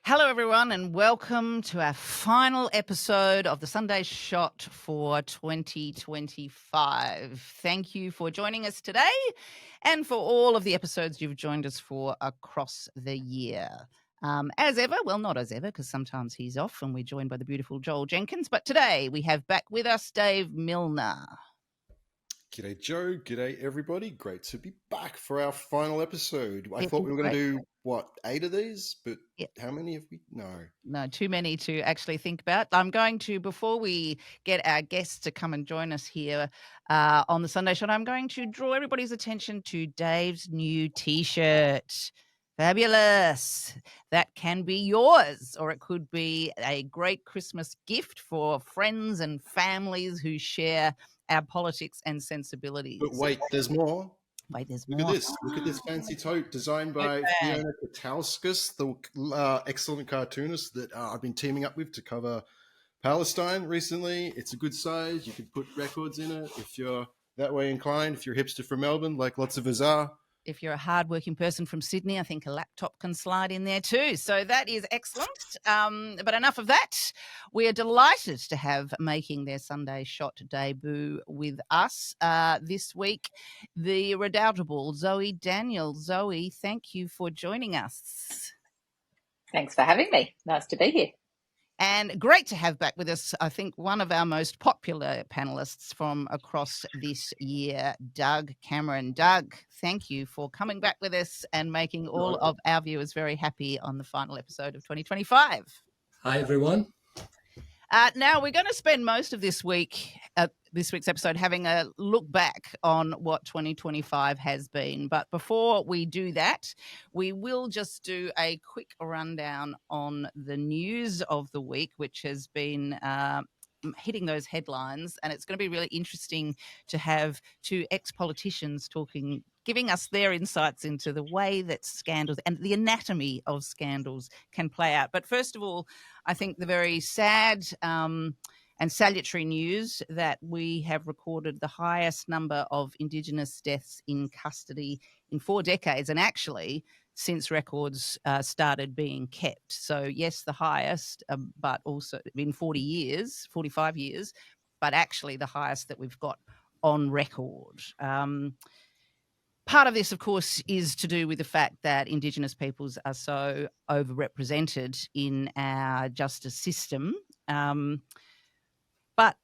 Hello, everyone, and welcome to our final episode of the Sunday Shot for 2025. Thank you for joining us today and for all of the episodes you've joined us for across the year. As ever, well, not as ever, because sometimes he's off and we're joined by the beautiful Joel Jenkins, but today we have back with us Dave Milner. G'day, Joe. G'day, everybody. Great to be back for our final episode. I It thought is we were going great. to do, 8 of these? But Yeah. how many have we? No. No, too many to actually think about. I'm going to, before we get our guests to come and join us here on the Sunday Shot, I'm going to draw everybody's attention to Dave's new T-shirt. Fabulous. That can be yours, or it could be a great Christmas gift for friends and families who share our politics and sensibilities. But wait, there's more. Wait, there's Look more. at this. Look at this fancy tote designed by Okay. Fiona Katauskas, the excellent cartoonist that I've been teaming up with to cover Palestine recently. It's a good size. You can put records in it if you're that way inclined. If you're a hipster from Melbourne, like lots of us are. If you're a hardworking person from Sydney, I think a laptop can slide in there too. So that is excellent. But enough of that. We are delighted to have making their Sunday Shot debut with us this week, the redoubtable Zoe Daniel. Zoe, thank you for joining us. Thanks for having me. Nice to be here. And great to have back with us, I think, one of our most popular panelists from across this year, Doug Cameron. Doug, thank you for coming back with us and making all of our viewers very happy on the final episode of 2025. Hi, everyone. Now, we're going to spend most of this week's episode having a look back on what 2025 has been. But before we do that, we will just do a quick rundown on the news of the week, which has been hitting those headlines. And it's going to be really interesting to have two ex-politicians giving us their insights into the way that scandals and the anatomy of scandals can play out. But first of all, I think the very sad and salutary news that we have recorded the highest number of Indigenous deaths in custody in 4 decades, and actually since records started being kept. So yes, the highest, but also in 45 years, but actually the highest that we've got on record. Part of this, of course, is to do with the fact that Indigenous peoples are so overrepresented in our justice system. But,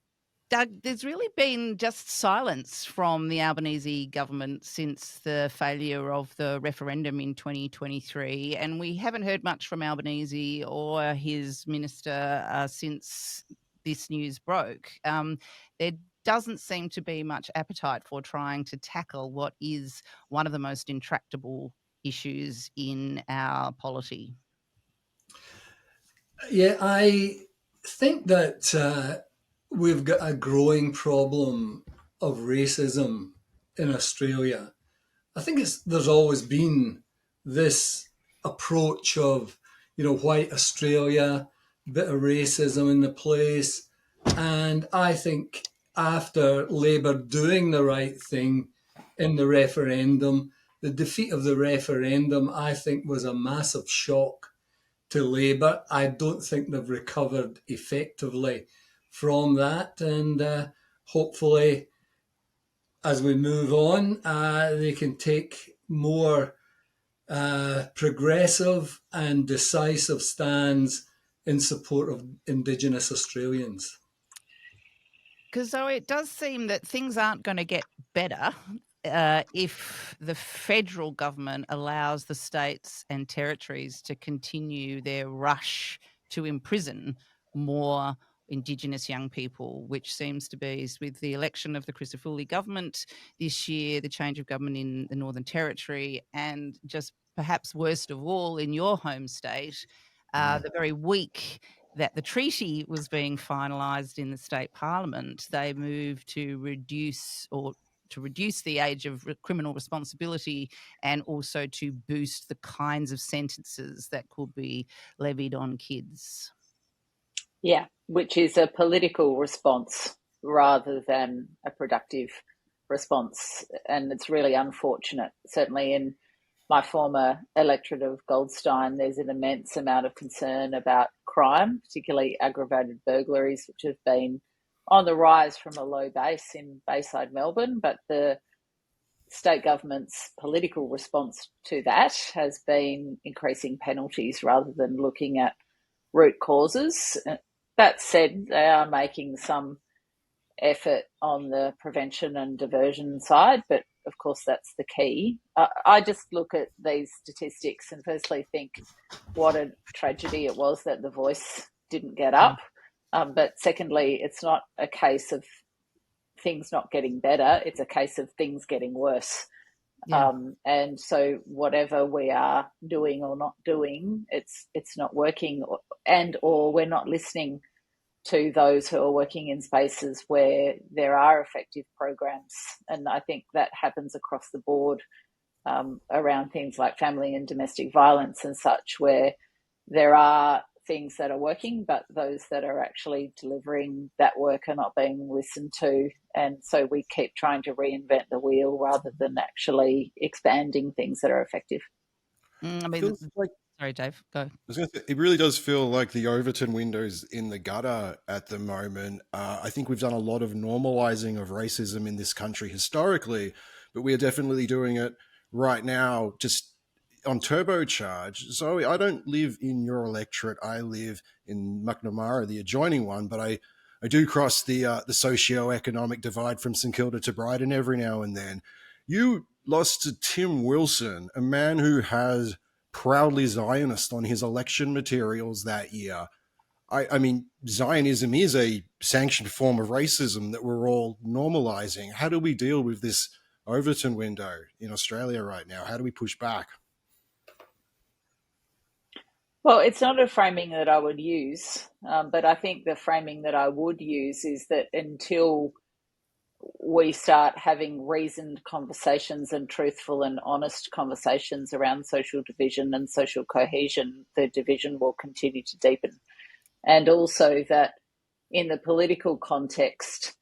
Doug, there's really been just silence from the Albanese government since the failure of the referendum in 2023, and we haven't heard much from Albanese or his minister since this news broke. There doesn't seem to be much appetite for trying to tackle what is one of the most intractable issues in our polity. Yeah, I think that we've got a growing problem of racism in Australia. I think there's always been this approach of, white Australia, bit of racism in the place. And I think after Labour doing the right thing in the referendum, the defeat of the referendum, I think, was a massive shock to Labour. I don't think they've recovered effectively from that. And hopefully, as we move on, they can take more progressive and decisive stands in support of Indigenous Australians. Because though it does seem that things aren't going to get better if the federal government allows the states and territories to continue their rush to imprison more Indigenous young people, which seems to be with the election of the Christodoulou government this year, the change of government in the Northern Territory, and just perhaps worst of all in your home state, the very week that the treaty was being finalised in the state parliament, they moved to reduce the age of criminal responsibility and also to boost the kinds of sentences that could be levied on kids. Yeah, which is a political response rather than a productive response. And it's really unfortunate, certainly in my former electorate of Goldstein, there's an immense amount of concern about crime, particularly aggravated burglaries, which have been on the rise from a low base in Bayside, Melbourne. But the state government's political response to that has been increasing penalties rather than looking at root causes. That said, they are making some effort on the prevention and diversion side, but of course that's the key. I just look at these statistics and firstly think what a tragedy it was that The Voice didn't get up. But secondly, it's not a case of things not getting better, it's a case of things getting worse. Yeah. And so whatever we are doing or not doing, it's not working, or we're not listening to those who are working in spaces where there are effective programs. And I think that happens across the board around things like family and domestic violence and such, where there are things that are working, but those that are actually delivering that work are not being listened to. And so we keep trying to reinvent the wheel rather than actually expanding things that are effective. I mean, sorry, Dave, go. I was going to say, it really does feel like the Overton window's in the gutter at the moment. I think we've done a lot of normalizing of racism in this country historically, but we are definitely doing it right now, just on turbocharge. Zoe, I don't live in your electorate. I live in Macnamara, the adjoining one, but I do cross the socio-economic divide from St Kilda to Brighton every now and then. You lost to Tim Wilson, a man who has proudly Zionist on his election materials that year. I mean, Zionism is a sanctioned form of racism that we're all normalizing. How do we deal with this Overton window in Australia right now? How do we push back? Well, it's not a framing that I would use, but I think the framing that I would use is that until we start having reasoned conversations and truthful and honest conversations around social division and social cohesion, the division will continue to deepen. And also that in the political context,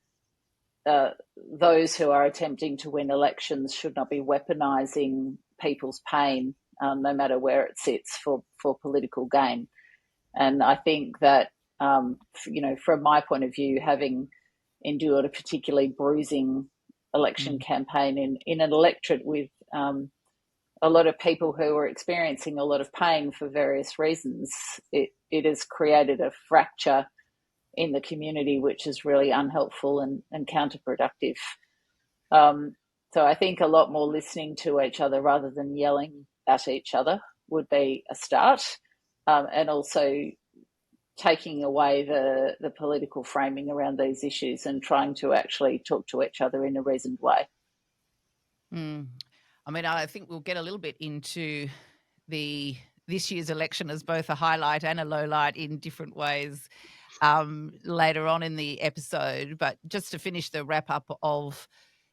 those who are attempting to win elections should not be weaponising people's pain, no matter where it sits, for political gain. And I think that, from my point of view, having endured a particularly bruising election campaign in an electorate with a lot of people who are experiencing a lot of pain for various reasons, it has created a fracture in the community, which is really unhelpful and counterproductive. So I think a lot more listening to each other rather than yelling at each other would be a start, and also taking away the political framing around these issues and trying to actually talk to each other in a reasoned way. I mean, I think we'll get a little bit into this year's election as both a highlight and a low light in different ways later on in the episode. But just to finish the wrap up of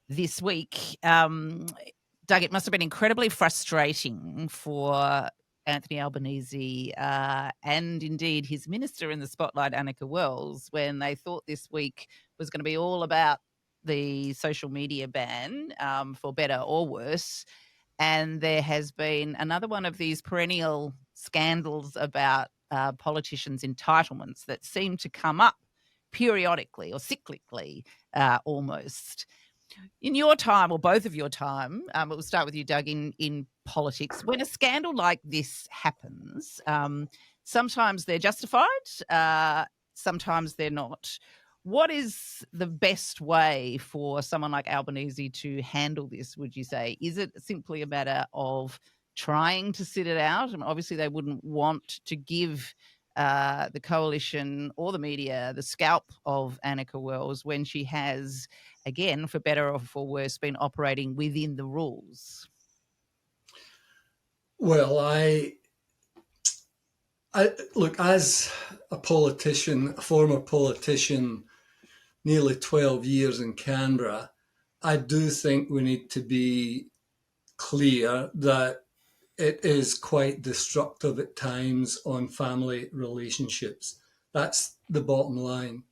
this week, Doug, it must have been incredibly frustrating for Anthony Albanese and indeed his minister in the spotlight, Annika Wells, when they thought this week was going to be all about the social media ban, for better or worse. And there has been another one of these perennial scandals about politicians' entitlements that seem to come up periodically or cyclically almost. In your time, or both of your time, we'll start with you, Doug, in politics, when a scandal like this happens, sometimes they're justified, sometimes they're not. What is the best way for someone like Albanese to handle this, would you say? Is it simply a matter of trying to sit it out? I mean, obviously, they wouldn't want to give the coalition or the media the scalp of Annika Wells when she has, again, for better or for worse, been operating within the rules. Well, I look, as a politician, a former politician, nearly 12 years in Canberra, I do think we need to be clear that it is quite destructive at times on family relationships. That's the bottom line.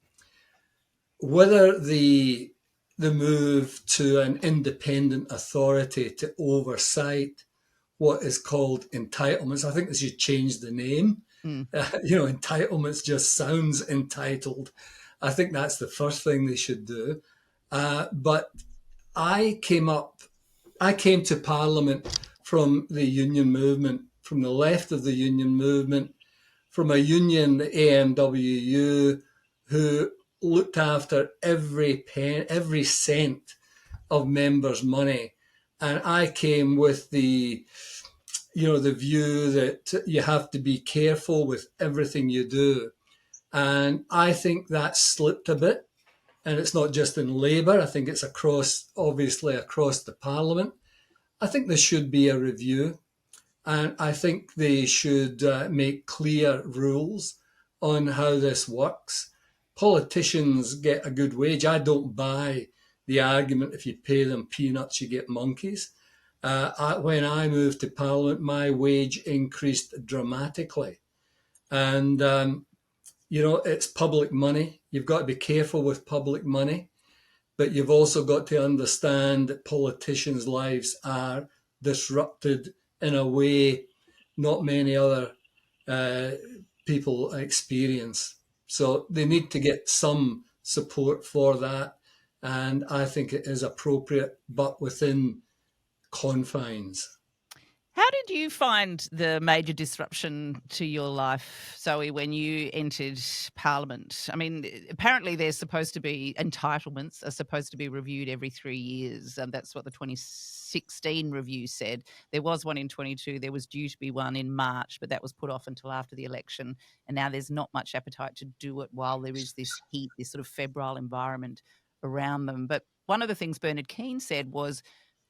Whether the move to an independent authority to oversight what is called entitlements. I think they should change the name. Entitlements just sounds entitled. I think that's the first thing they should do. But I came to Parliament from the union movement, from the left of the union movement, from a union, the AMWU, who looked after every cent of members' money. And I came with the view that you have to be careful with everything you do. And I think that's slipped a bit. And it's not just in Labour. I think it's obviously across the Parliament. I think there should be a review. And I think they should make clear rules on how this works. Politicians get a good wage. I don't buy the argument if you pay them peanuts, you get monkeys. When I moved to Parliament, my wage increased dramatically. And, it's public money. You've got to be careful with public money. But you've also got to understand that politicians' lives are disrupted in a way not many other people experience. So they need to get some support for that. And I think it is appropriate, but within confines. How did you find the major disruption to your life, Zoe, when you entered Parliament? I mean, apparently there's supposed to be entitlements are supposed to be reviewed every 3 years. That's what the 2016 review said. There was one in 22. There was due to be one in March, but that was put off until after the election. And now there's not much appetite to do it while there is this heat, this sort of febrile environment around them. But one of the things Bernard Keane said was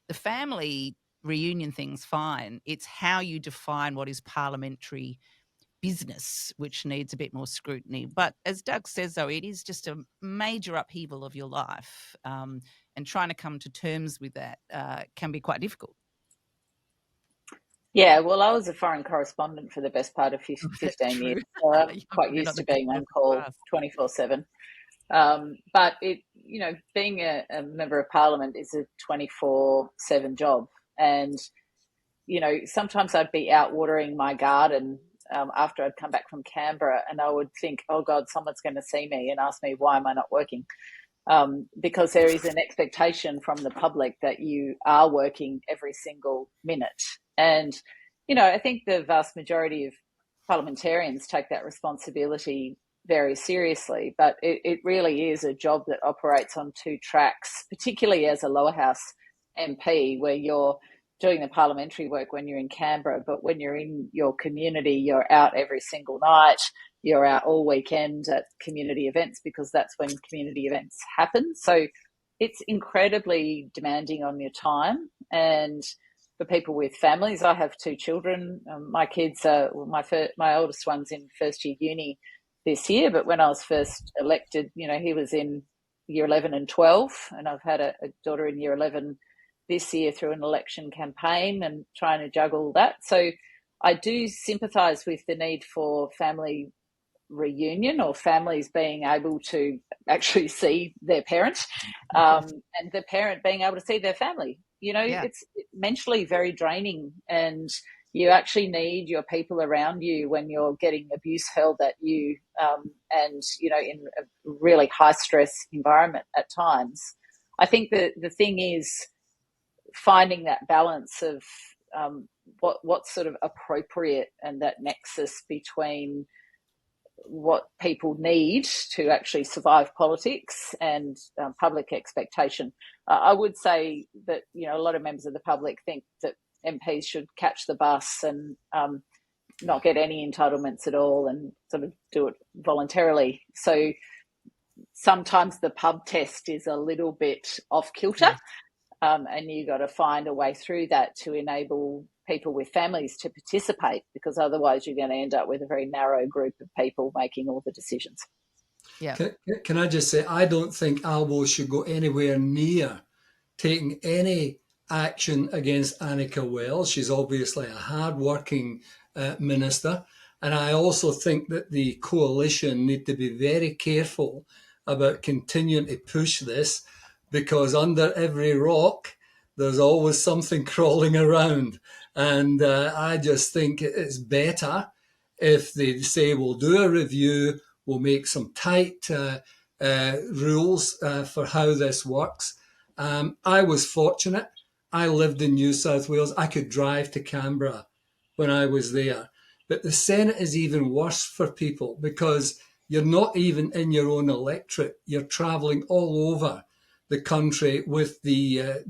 the family reunion thing's fine. It's how you define what is parliamentary business, which needs a bit more scrutiny. But as Doug says, though, it is just a major upheaval of your life. And trying to come to terms with that can be quite difficult. Yeah, well, I was a foreign correspondent for the best part of 15 years. So I'm quite used to being on call 24/7. But being a member of Parliament is a 24/7 job. And, sometimes I'd be out watering my garden after I'd come back from Canberra, and I would think, oh, God, someone's going to see me and ask me, why am I not working? Because there is an expectation from the public that you are working every single minute. And, I think the vast majority of parliamentarians take that responsibility very seriously, but it really is a job that operates on two tracks, particularly as a lower house MP, where you're doing the parliamentary work when you're in Canberra, but when you're in your community, you're out every single night, you're out all weekend at community events, because that's when community events happen. So it's incredibly demanding on your time. And for people with families, I have 2 children. My kids are, my oldest one's in first year uni this year, but when I was first elected, he was in year 11 and 12, and I've had a daughter in year 11 this year through an election campaign and trying to juggle that. So I do sympathise with the need for family reunion, or families being able to actually see their parent, and the parent being able to see their family. It's mentally very draining, and you actually need your people around you when you're getting abuse hurled at you, and, in a really high stress environment at times. I think the thing is finding that balance of what's sort of appropriate, and that nexus between what people need to actually survive politics and public expectation. I would say that, a lot of members of the public think that MPs should catch the bus and not get any entitlements at all, and sort of do it voluntarily. So sometimes the pub test is a little bit off kilter. And you've got to find a way through that to enable people with families to participate, because otherwise you're going to end up with a very narrow group of people making all the decisions. Yeah. Can I just say, I don't think Albo should go anywhere near taking any action against Annika Wells. She's obviously a hard-working minister. And I also think that the coalition need to be very careful about continuing to push this, because under every rock, there's always something crawling around. And I just think it's better if they say, we'll do a review, we'll make some tight rules for how this works. I was fortunate. I lived in New South Wales. I could drive to Canberra when I was there. But the Senate is even worse for people because you're not even in your own electorate. You're travelling all over the country with the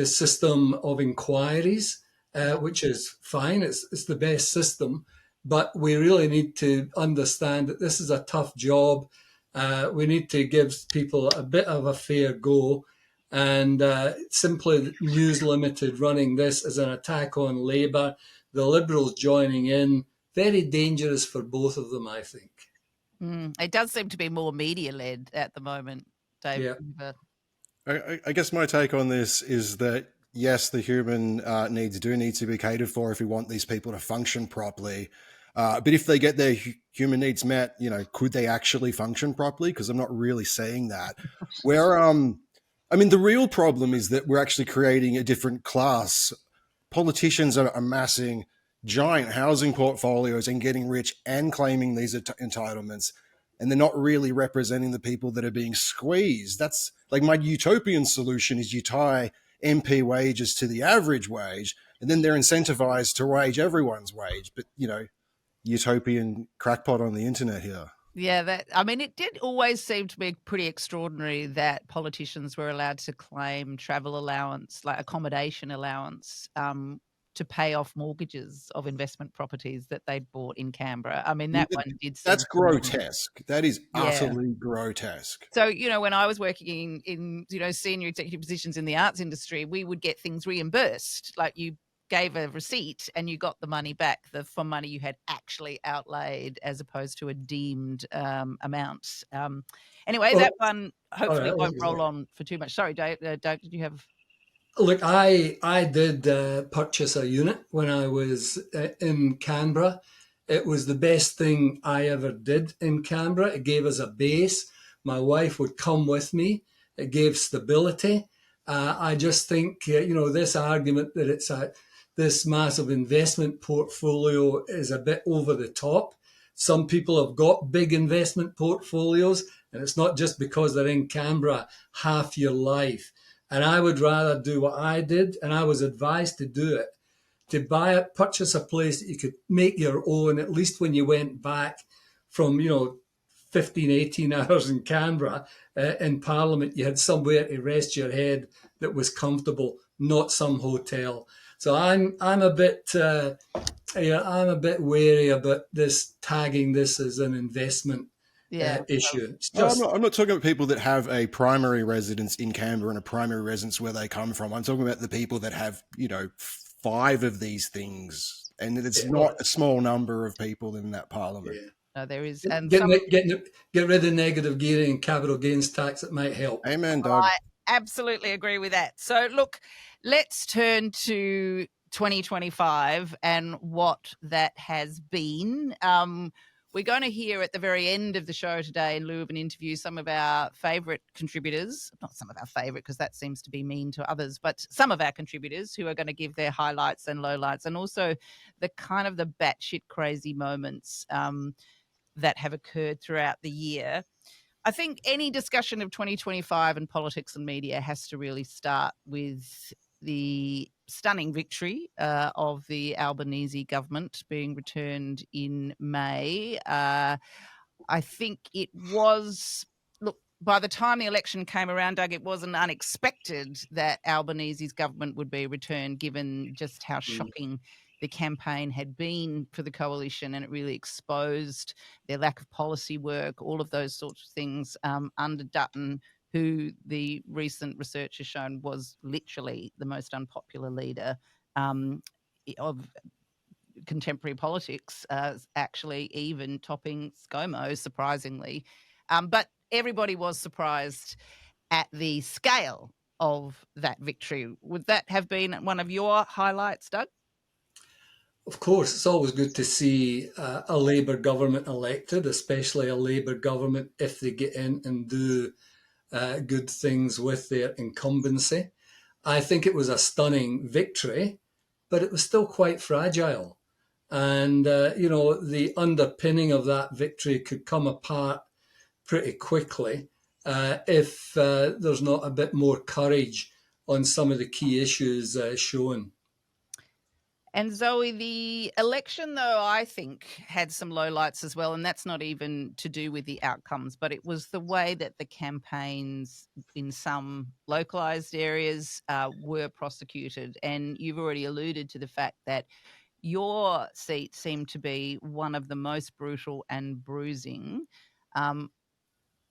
system of inquiries, which is fine. It's the best system, but we really need to understand that this is a tough job. We need to give people a bit of a fair go. And simply News Limited running this as an attack on Labour, the Liberals joining in, very dangerous for both of them, I think. It does seem to be more media-led at the moment, Dave. Yeah. I guess my take on this is that, yes, the human needs do need to be catered for if we want these people to function properly. But if they get their human needs met, could they actually function properly? Because I'm not really saying that. The real problem is that we're actually creating a different class. Politicians are amassing giant housing portfolios and getting rich and claiming these entitlements. And they're not really representing the people that are being squeezed. That's like my utopian solution is you tie MP wages to the average wage, and then they're incentivized to raise everyone's wage. But, utopian crackpot on the internet here. Yeah, it did always seem to be pretty extraordinary that politicians were allowed to claim travel allowance, like accommodation allowance, to pay off mortgages of investment properties that they'd bought in Canberra. That one did seem... That's grotesque. That is utterly grotesque. So, when I was working in senior executive positions in the arts industry, we would get things reimbursed. Like you gave a receipt and you got the money back for money you had actually outlaid as opposed to a deemed amount. That one hopefully won't roll on for too much. Sorry, Dave, did you have... Look, I did purchase a unit when I was in Canberra. It was the best thing I ever did in Canberra. It gave us a base. My wife would come with me. It gave stability. I just think, this argument that it's this massive investment portfolio is a bit over the top. Some people have got big investment portfolios, and it's not just because they're in Canberra half your life. And I would rather do what I did, and I was advised to do it, to purchase a place that you could make your own, at least when you went back from, 15, 18 hours in Canberra in Parliament, you had somewhere to rest your head that was comfortable, not some hotel. So I'm a bit wary about this, tagging this as an investment issue. I'm not talking about people that have a primary residence in Canberra and a primary residence where they come from. I'm talking about the people that have, 5 of these things, and it's not a small number of people in that parliament. Yeah. No, there is. And get rid of negative gearing and capital gains tax. That might help. Amen, Doug. I absolutely agree with that. So, look, let's turn to 2025 and what that has been. We're going to hear at the very end of the show today, in lieu of an interview, some of our favourite contributors, not some of our favourite because that seems to be mean to others, but some of our contributors who are going to give their highlights and lowlights, and also the kind of the batshit crazy moments that have occurred throughout the year. I think any discussion of 2025 and politics and media has to really start with the stunning victory of the Albanese government being returned in May. I think it was, look, by the time the election came around, Doug, it wasn't unexpected that Albanese's government would be returned, given just how shocking the campaign had been for the coalition, and it really exposed their lack of policy work, all of those sorts of things under Dutton, who the recent research has shown was literally the most unpopular leader of contemporary politics, actually even topping ScoMo, surprisingly. But everybody was surprised at the scale of that victory. Would that have been one of your highlights, Doug? Of course, it's always good to see a Labour government elected, especially a Labour government if they get in and do good things with their incumbency. I think it was a stunning victory. but it was still quite fragile. And, the underpinning of that victory could come apart pretty quickly if there's not a bit more courage on some of the key issues shown. And Zoe, the election, though, I think had some lowlights as well, and that's not even to do with the outcomes, but it was the way that the campaigns in some localised areas were prosecuted. And you've already alluded to the fact that your seat seemed to be one of the most brutal and bruising.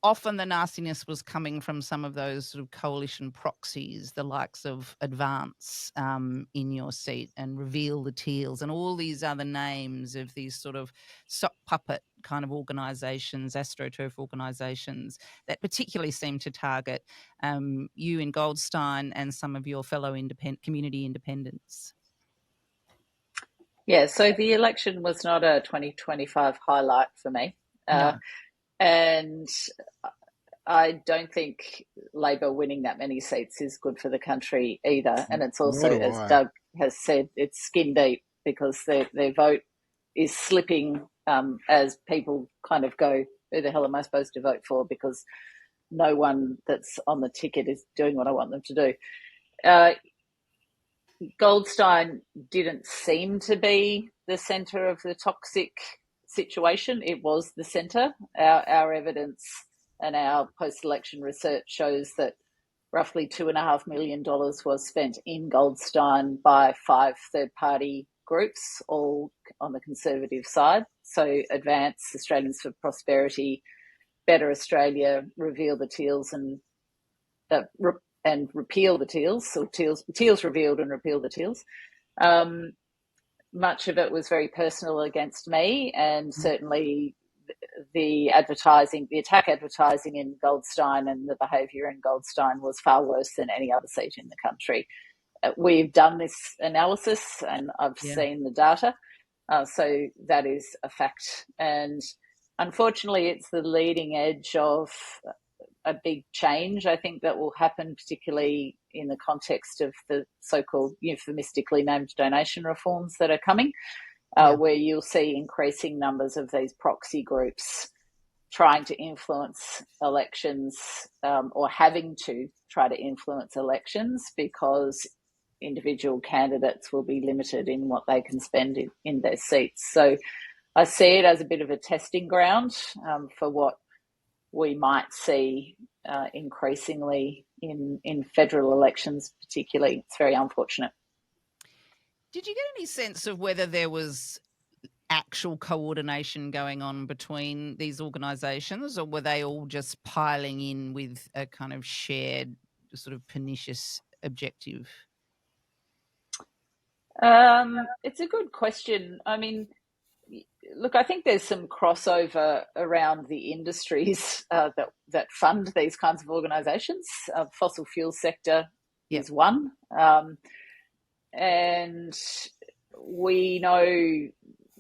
Often the nastiness was coming from some of those sort of coalition proxies, the likes of Advance in your seat and Reveal the Teals and all these other names of these sort of sock puppet kind of organisations, AstroTurf organisations that particularly seem to target you in Goldstein and some of your fellow community independents. Yeah, so the election was not a 2025 highlight for me. No. And I don't think Labor winning that many seats is good for the country either. And it's also, as Doug has said, it's skin deep because their vote is slipping as people kind of go, who the hell am I supposed to vote for? Because no one that's on the ticket is doing what I want them to do. Goldstein didn't seem to be the centre of the toxic situation. It was the centre. Our evidence and our post-election research shows that roughly $2.5 million was spent in Goldstein by 5 third-party groups, all on the Conservative side. So Advance, Australians for Prosperity, Better Australia, Reveal the Teals and Repeal the Teals, so Teals Revealed and Repeal the Teals. Much of it was very personal against me, and certainly the attack advertising in Goldstein and the behaviour in Goldstein was far worse than any other seat in the country. We've done this analysis and I've seen the data, so that is a fact. And unfortunately, it's the leading edge of a big change, I think, that will happen, particularly in the context of the so-called euphemistically named donation reforms that are coming, where you'll see increasing numbers of these proxy groups trying to influence elections or having to try to influence elections because individual candidates will be limited in what they can spend in their seats. So I see it as a bit of a testing ground for what we might see increasingly in federal elections particularly. It's very unfortunate. Did you get any sense of whether there was actual coordination going on between these organisations, or were they all just piling in with a kind of shared sort of pernicious objective? It's a good question. I mean, look, I think there's some crossover around the industries that fund these kinds of organisations. Fossil fuel sector is one. And we know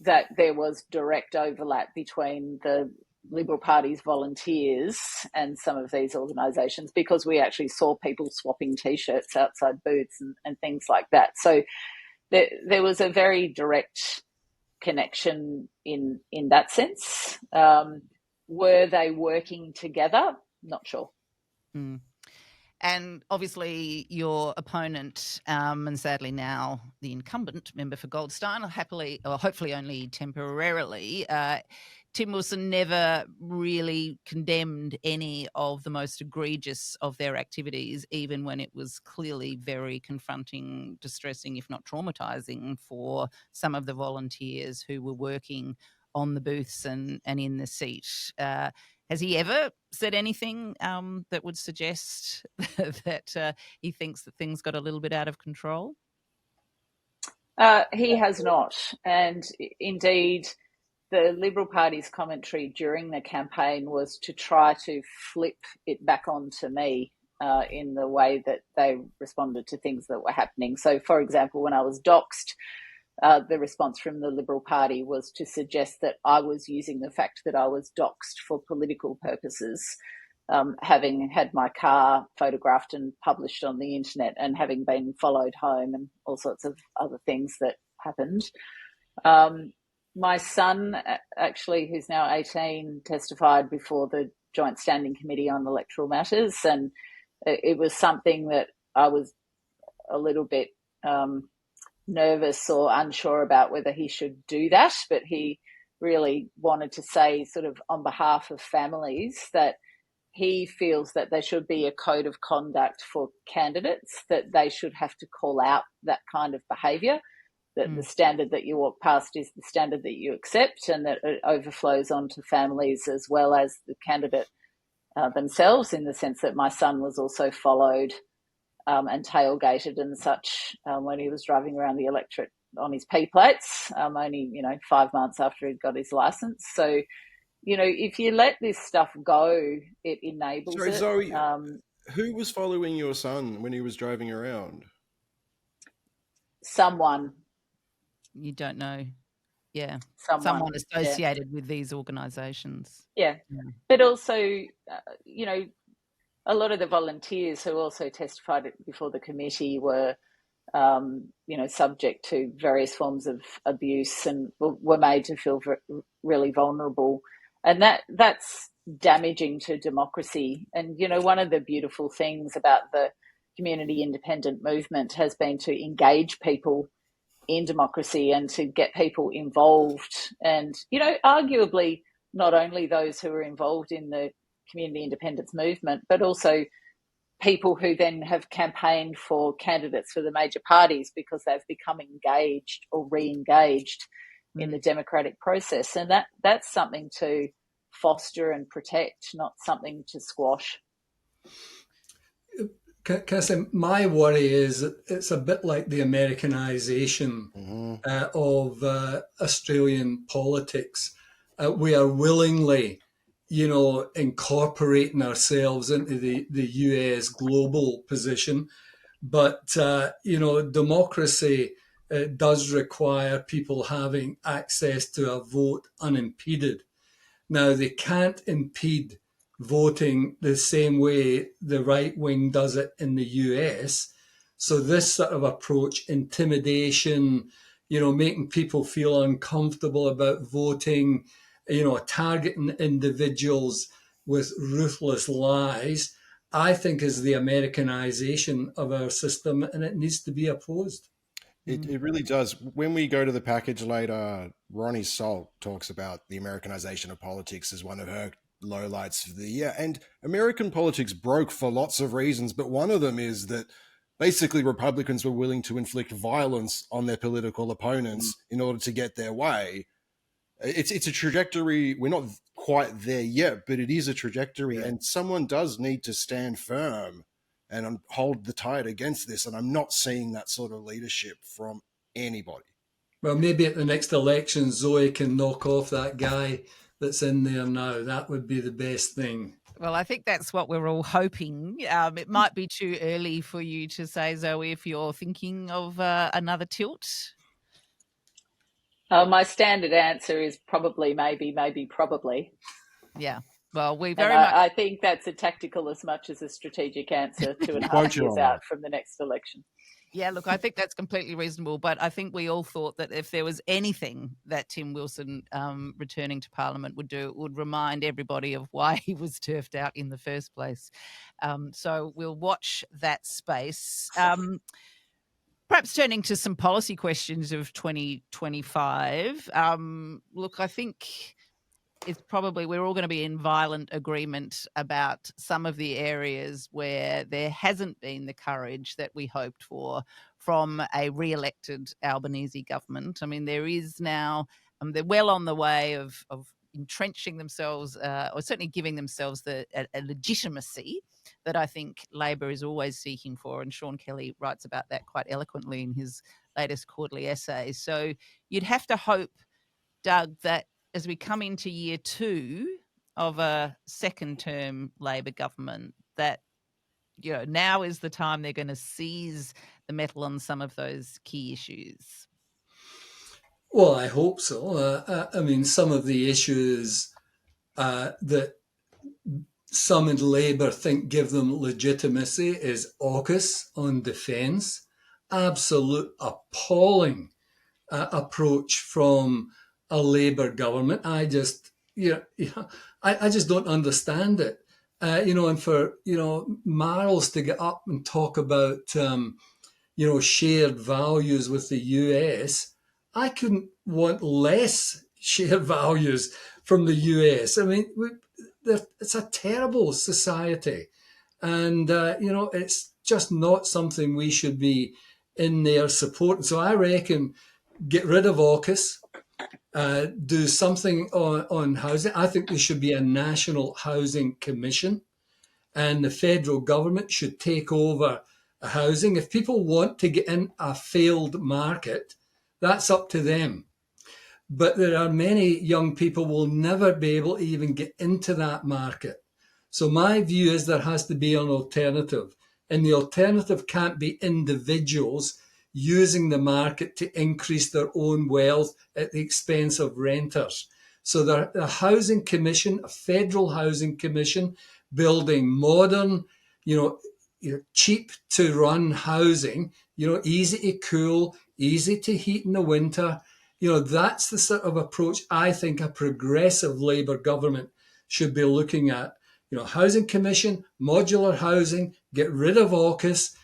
that there was direct overlap between the Liberal Party's volunteers and some of these organisations because we actually saw people swapping T-shirts outside booths and things like that. So there was a very direct connection in that sense. Were they working together? Not sure. Mm. And obviously your opponent, and sadly now the incumbent member for Goldstein, hopefully only temporarily, Tim Wilson never really condemned any of the most egregious of their activities, even when it was clearly very confronting, distressing, if not traumatising for some of the volunteers who were working on the booths and in the seat. Has he ever said anything that would suggest that he thinks that things got a little bit out of control? He has not. And indeed, the Liberal Party's commentary during the campaign was to try to flip it back onto me in the way that they responded to things that were happening. So, for example, when I was doxed, the response from the Liberal Party was to suggest that I was using the fact that I was doxed for political purposes, having had my car photographed and published on the internet and having been followed home and all sorts of other things that happened. My son, actually, who's now 18, testified before the Joint Standing Committee on Electoral Matters, and it was something that I was a little bit nervous or unsure about whether he should do that, but he really wanted to say, sort of on behalf of families, that he feels that there should be a code of conduct for candidates, that they should have to call out that kind of behaviour, that the standard that you walk past is the standard that you accept, and that it overflows onto families as well as the candidate themselves, in the sense that my son was also followed and tailgated and such when he was driving around the electorate on his P plates, only 5 months after he'd got his licence. So, if you let this stuff go, it enables it. Zoe, who was following your son when he was driving around? Someone. You don't know. Yeah. Someone associated with these organisations. Yeah. But also, a lot of the volunteers who also testified before the committee were, subject to various forms of abuse and were made to feel really vulnerable. And that's damaging to democracy. And, one of the beautiful things about the community independent movement has been to engage people in democracy and to get people involved. And, arguably not only those who are involved in the community independence movement, but also people who then have campaigned for candidates for the major parties because they've become engaged or re-engaged in the democratic process. And that's something to foster and protect, not something to squash. Can I say, my worry is that it's a bit like the Americanization of Australian politics. We are willingly, incorporating ourselves into the US global position. But, democracy does require people having access to a vote unimpeded. Now, they can't impede voting the same way the right wing does it in the US. So this sort of approach, intimidation, making people feel uncomfortable about voting, targeting individuals with ruthless lies, I think is the Americanization of our system, and it needs to be opposed. It really does. When we go to the package later, Ronni Salt talks about the Americanization of politics as one of her lowlights for the year. And American politics broke for lots of reasons, but one of them is that basically Republicans were willing to inflict violence on their political opponents in order to get their way. It's a trajectory. We're not quite there yet, but it is a trajectory, and someone does need to stand firm and hold the tide against this. And I'm not seeing that sort of leadership from anybody. Well, maybe at the next election, Zoe can knock off that guy that's in there now. That would be the best thing. Well, I think that's what we're all hoping. It might be too early for you to say, Zoe, if you're thinking of another tilt. My standard answer is probably, maybe, probably. Yeah. Well, I think that's a tactical as much as a strategic answer 2.5 years out from the next election. Yeah, look, I think that's completely reasonable. But I think we all thought that if there was anything that Tim Wilson returning to Parliament would do, it would remind everybody of why he was turfed out in the first place. So we'll watch that space. Perhaps turning to some policy questions of 2025. Look, I think it's probably we're all going to be in violent agreement about some of the areas where there hasn't been the courage that we hoped for from a re-elected Albanese government. I mean, there is now, they're well on the way of entrenching themselves or certainly giving themselves a legitimacy that I think Labor is always seeking for. And Sean Kelly writes about that quite eloquently in his latest quarterly essay. So you'd have to hope, Doug, that as we come into year 2 of a second term Labor government, that now is the time they're going to seize the mettle on some of those key issues. Well, I hope so. I mean, some of the issues that some in Labour think give them legitimacy is AUKUS on defence. Absolute appalling approach from a Labour government. I just, I just don't understand it. And for, Marles to get up and talk about, shared values with the US, I couldn't want less shared values from the US. I mean, it's a terrible society. And, it's just not something we should be in their support. So I reckon get rid of AUKUS, do something on housing. I think there should be a national housing commission, and the federal government should take over housing. If people want to get in a failed market, that's up to them. But there are many young people will never be able to even get into that market. So my view is there has to be an alternative. And the alternative can't be individuals using the market to increase their own wealth at the expense of renters. So the Housing Commission, a federal housing commission, building modern, cheap to run housing, easy to cool, easy to heat in the winter. That's the sort of approach I think a progressive Labour government should be looking at. Housing Commission, modular housing, get rid of AUKUS,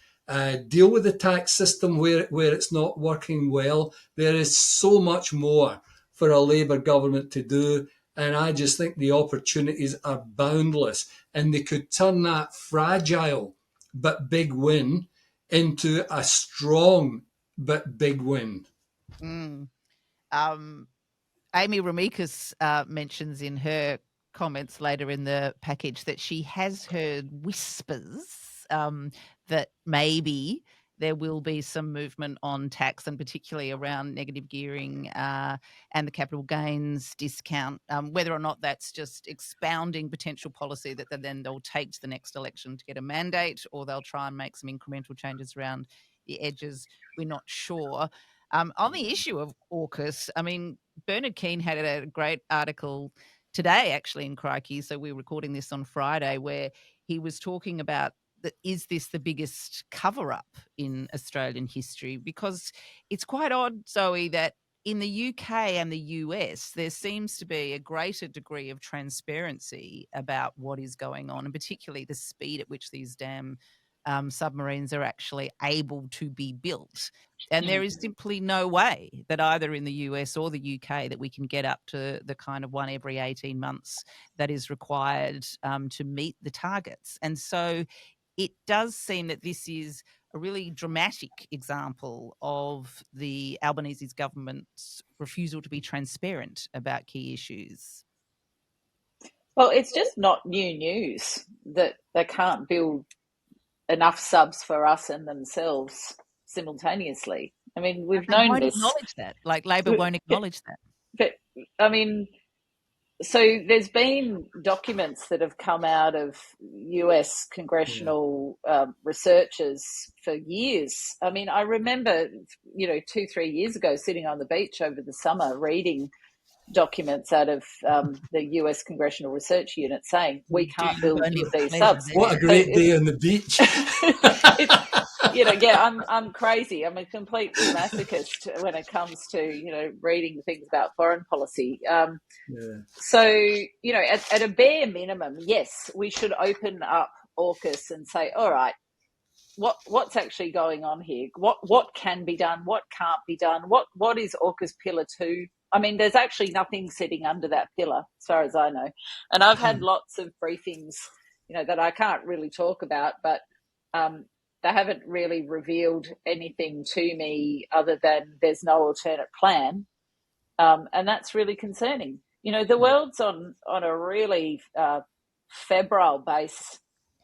deal with the tax system where it's not working well. There is so much more for a Labour government to do, and I just think the opportunities are boundless, and they could turn that fragile but big win into a strong but big win. Amy Remeikis mentions in her comments later in the package that she has heard whispers that maybe there will be some movement on tax, and particularly around negative gearing and the capital gains discount, whether or not that's just expounding potential policy that then they'll take to the next election to get a mandate, or they'll try and make some incremental changes around the edges. We're not sure. On the issue of AUKUS, I mean, Bernard Keane had a great article today, actually, in Crikey. So we're recording this on Friday, where he was talking about is this the biggest cover-up in Australian history? Because it's quite odd, Zoe, that in the UK and the US, there seems to be a greater degree of transparency about what is going on, and particularly the speed at which these damn submarines are actually able to be built. And there is simply no way that either in the US or the UK that we can get up to the kind of one every 18 months that is required to meet the targets. And so it does seem that this is a really dramatic example of the Albanese's government's refusal to be transparent about key issues. Well, it's just not new news that they can't build enough subs for us and themselves simultaneously. I mean, we've known won't this. Acknowledge that. Like Labor won't acknowledge that. But I mean, so there's been documents that have come out of US congressional researchers for years. I mean, I remember, 2-3 years ago, sitting on the beach over the summer reading documents out of the US Congressional Research Unit saying we can't build these subs. What a great day on the beach. I'm crazy. I'm a complete masochist when it comes to, reading things about foreign policy. So, at a bare minimum, yes, we should open up AUKUS and say, all right, what's actually going on here? What can be done? What can't be done? What is AUKUS Pillar 2? I mean, there's actually nothing sitting under that pillar, as far as I know. And I've had lots of briefings, that I can't really talk about, but they haven't really revealed anything to me other than there's no alternate plan. And that's really concerning. The world's on a really febrile base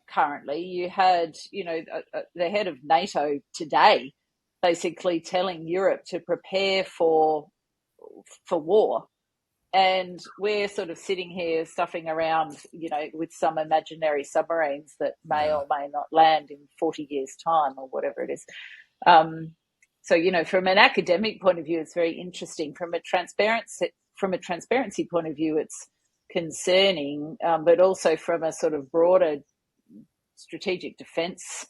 currently. You had, the head of NATO today basically telling Europe to prepare for war, and we're sort of sitting here stuffing around, with some imaginary submarines that may or may not land in 40 years' time or whatever it is. So, from an academic point of view, it's very interesting. From a transparency point of view, it's concerning, but also from a sort of broader strategic defence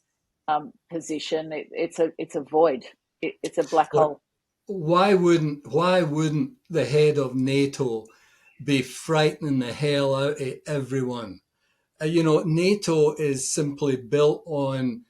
position, it's a void. It's a black hole. Why wouldn't the head of NATO be frightening the hell out of everyone? NATO is simply built on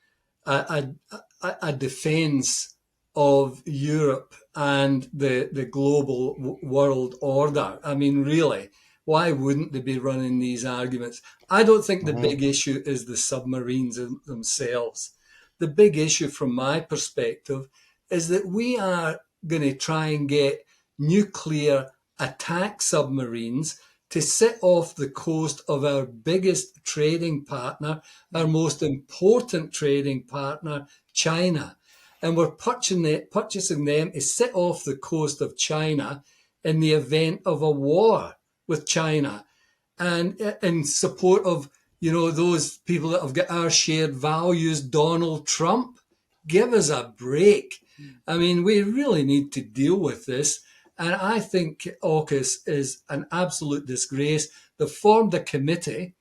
a defence of Europe and the global world order. I mean, really, why wouldn't they be running these arguments? I don't think the big issue is the submarines themselves. The big issue from my perspective is that we are going to try and get nuclear attack submarines to sit off the coast of our biggest trading partner, our most important trading partner, China. And we're purchasing them to sit off the coast of China in the event of a war with China, and in support of, those people that have got our shared values, Donald Trump. Give us a break. I mean, we really need to deal with this. And I think AUKUS is an absolute disgrace. They've formed a committee,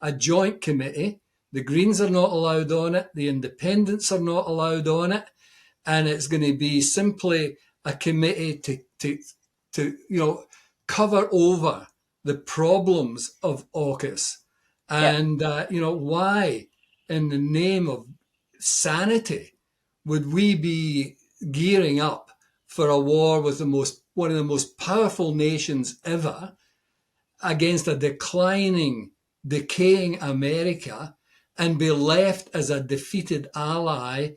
a joint committee. The Greens are not allowed on it. The Independents are not allowed on it. And it's going to be simply a committee to cover over the problems of AUKUS. And, why, in the name of sanity, would we be gearing up for a war with one of the most powerful nations ever against a decaying America, and be left as a defeated ally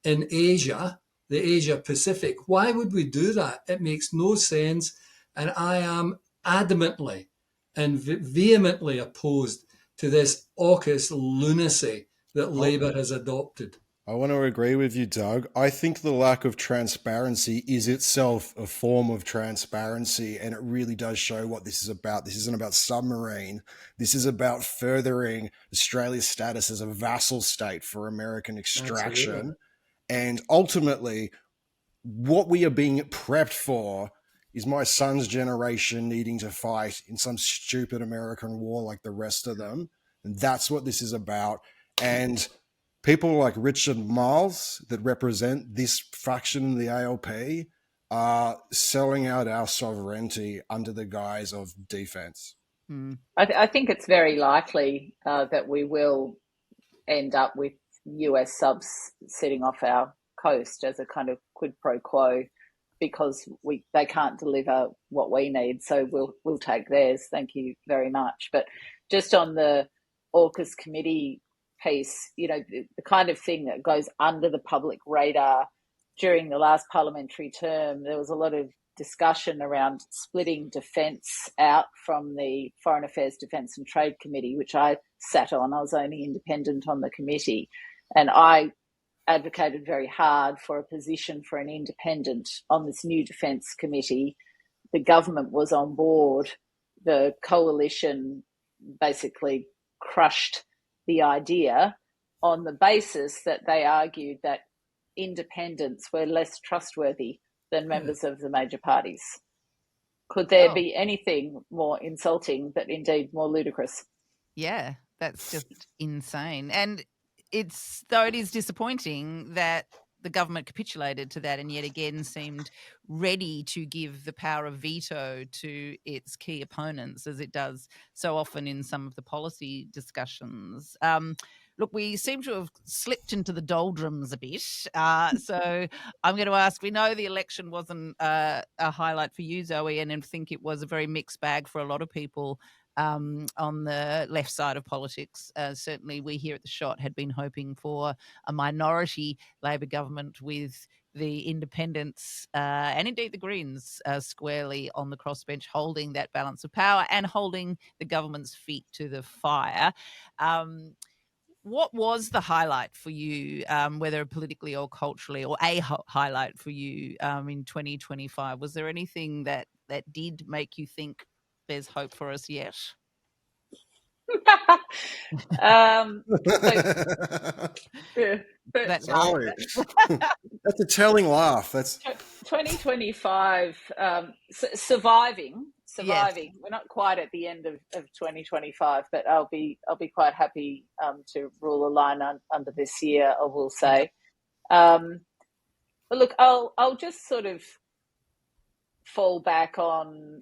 in Asia, the Asia Pacific? Why would we do that? It makes no sense. And I am adamantly and vehemently opposed to this AUKUS lunacy that Labour has adopted. I want to agree with you, Doug. I think the lack of transparency is itself a form of transparency, and it really does show what this is about. This isn't about submarine. This is about furthering Australia's status as a vassal state for American extraction. Absolutely. And ultimately, what we are being prepped for is my son's generation needing to fight in some stupid American war like the rest of them. And that's what this is about. And people like Richard Marles that represent this faction in the ALP are selling out our sovereignty under the guise of defense. I think it's very likely that we will end up with US subs sitting off our coast as a kind of quid pro quo, because they can't deliver what we need, so we'll take theirs. Thank you very much. But just on the AUKUS committee piece, the kind of thing that goes under the public radar during the last parliamentary term, there was a lot of discussion around splitting defence out from the Foreign Affairs, Defence and Trade Committee, which I sat on. I was only independent on the committee, and I advocated very hard for a position for an independent on this new Defence Committee. The government was on board. The coalition basically crushed the idea on the basis that they argued that independents were less trustworthy than members of the major parties. Could there be anything more insulting, but indeed more ludicrous? Yeah, that's just insane. And it is disappointing that the government capitulated to that and yet again seemed ready to give the power of veto to its key opponents, as it does so often in some of the policy discussions. Look, we seem to have slipped into the doldrums a bit. So I'm going to ask, we know the election wasn't a highlight for you, Zoe, and I think it was a very mixed bag for a lot of people on the left side of politics. Certainly we here at The Shot had been hoping for a minority Labor government with the independents and indeed the Greens squarely on the crossbench, holding that balance of power and holding the government's feet to the fire. What was the highlight for you, whether politically or culturally, or a highlight for you in 2025? Was there anything that did make you think there's hope for us yet? That's a telling laugh. That's 2025. Surviving surviving. We're not quite at the end of 2025, but I'll be quite happy to rule a line under this year, I will say. But look, I'll just sort of fall back on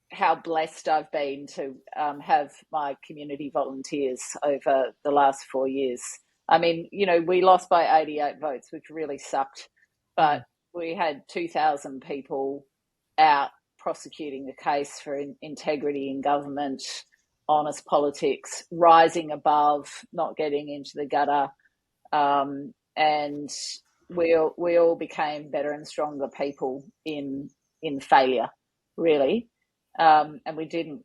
how blessed I've been to have my community volunteers over the last 4 years. I mean, we lost by 88 votes, which really sucked, but we had 2,000 people out prosecuting the case for integrity in government, honest politics, rising above, not getting into the gutter, and we all became better and stronger people in failure, really. And we didn't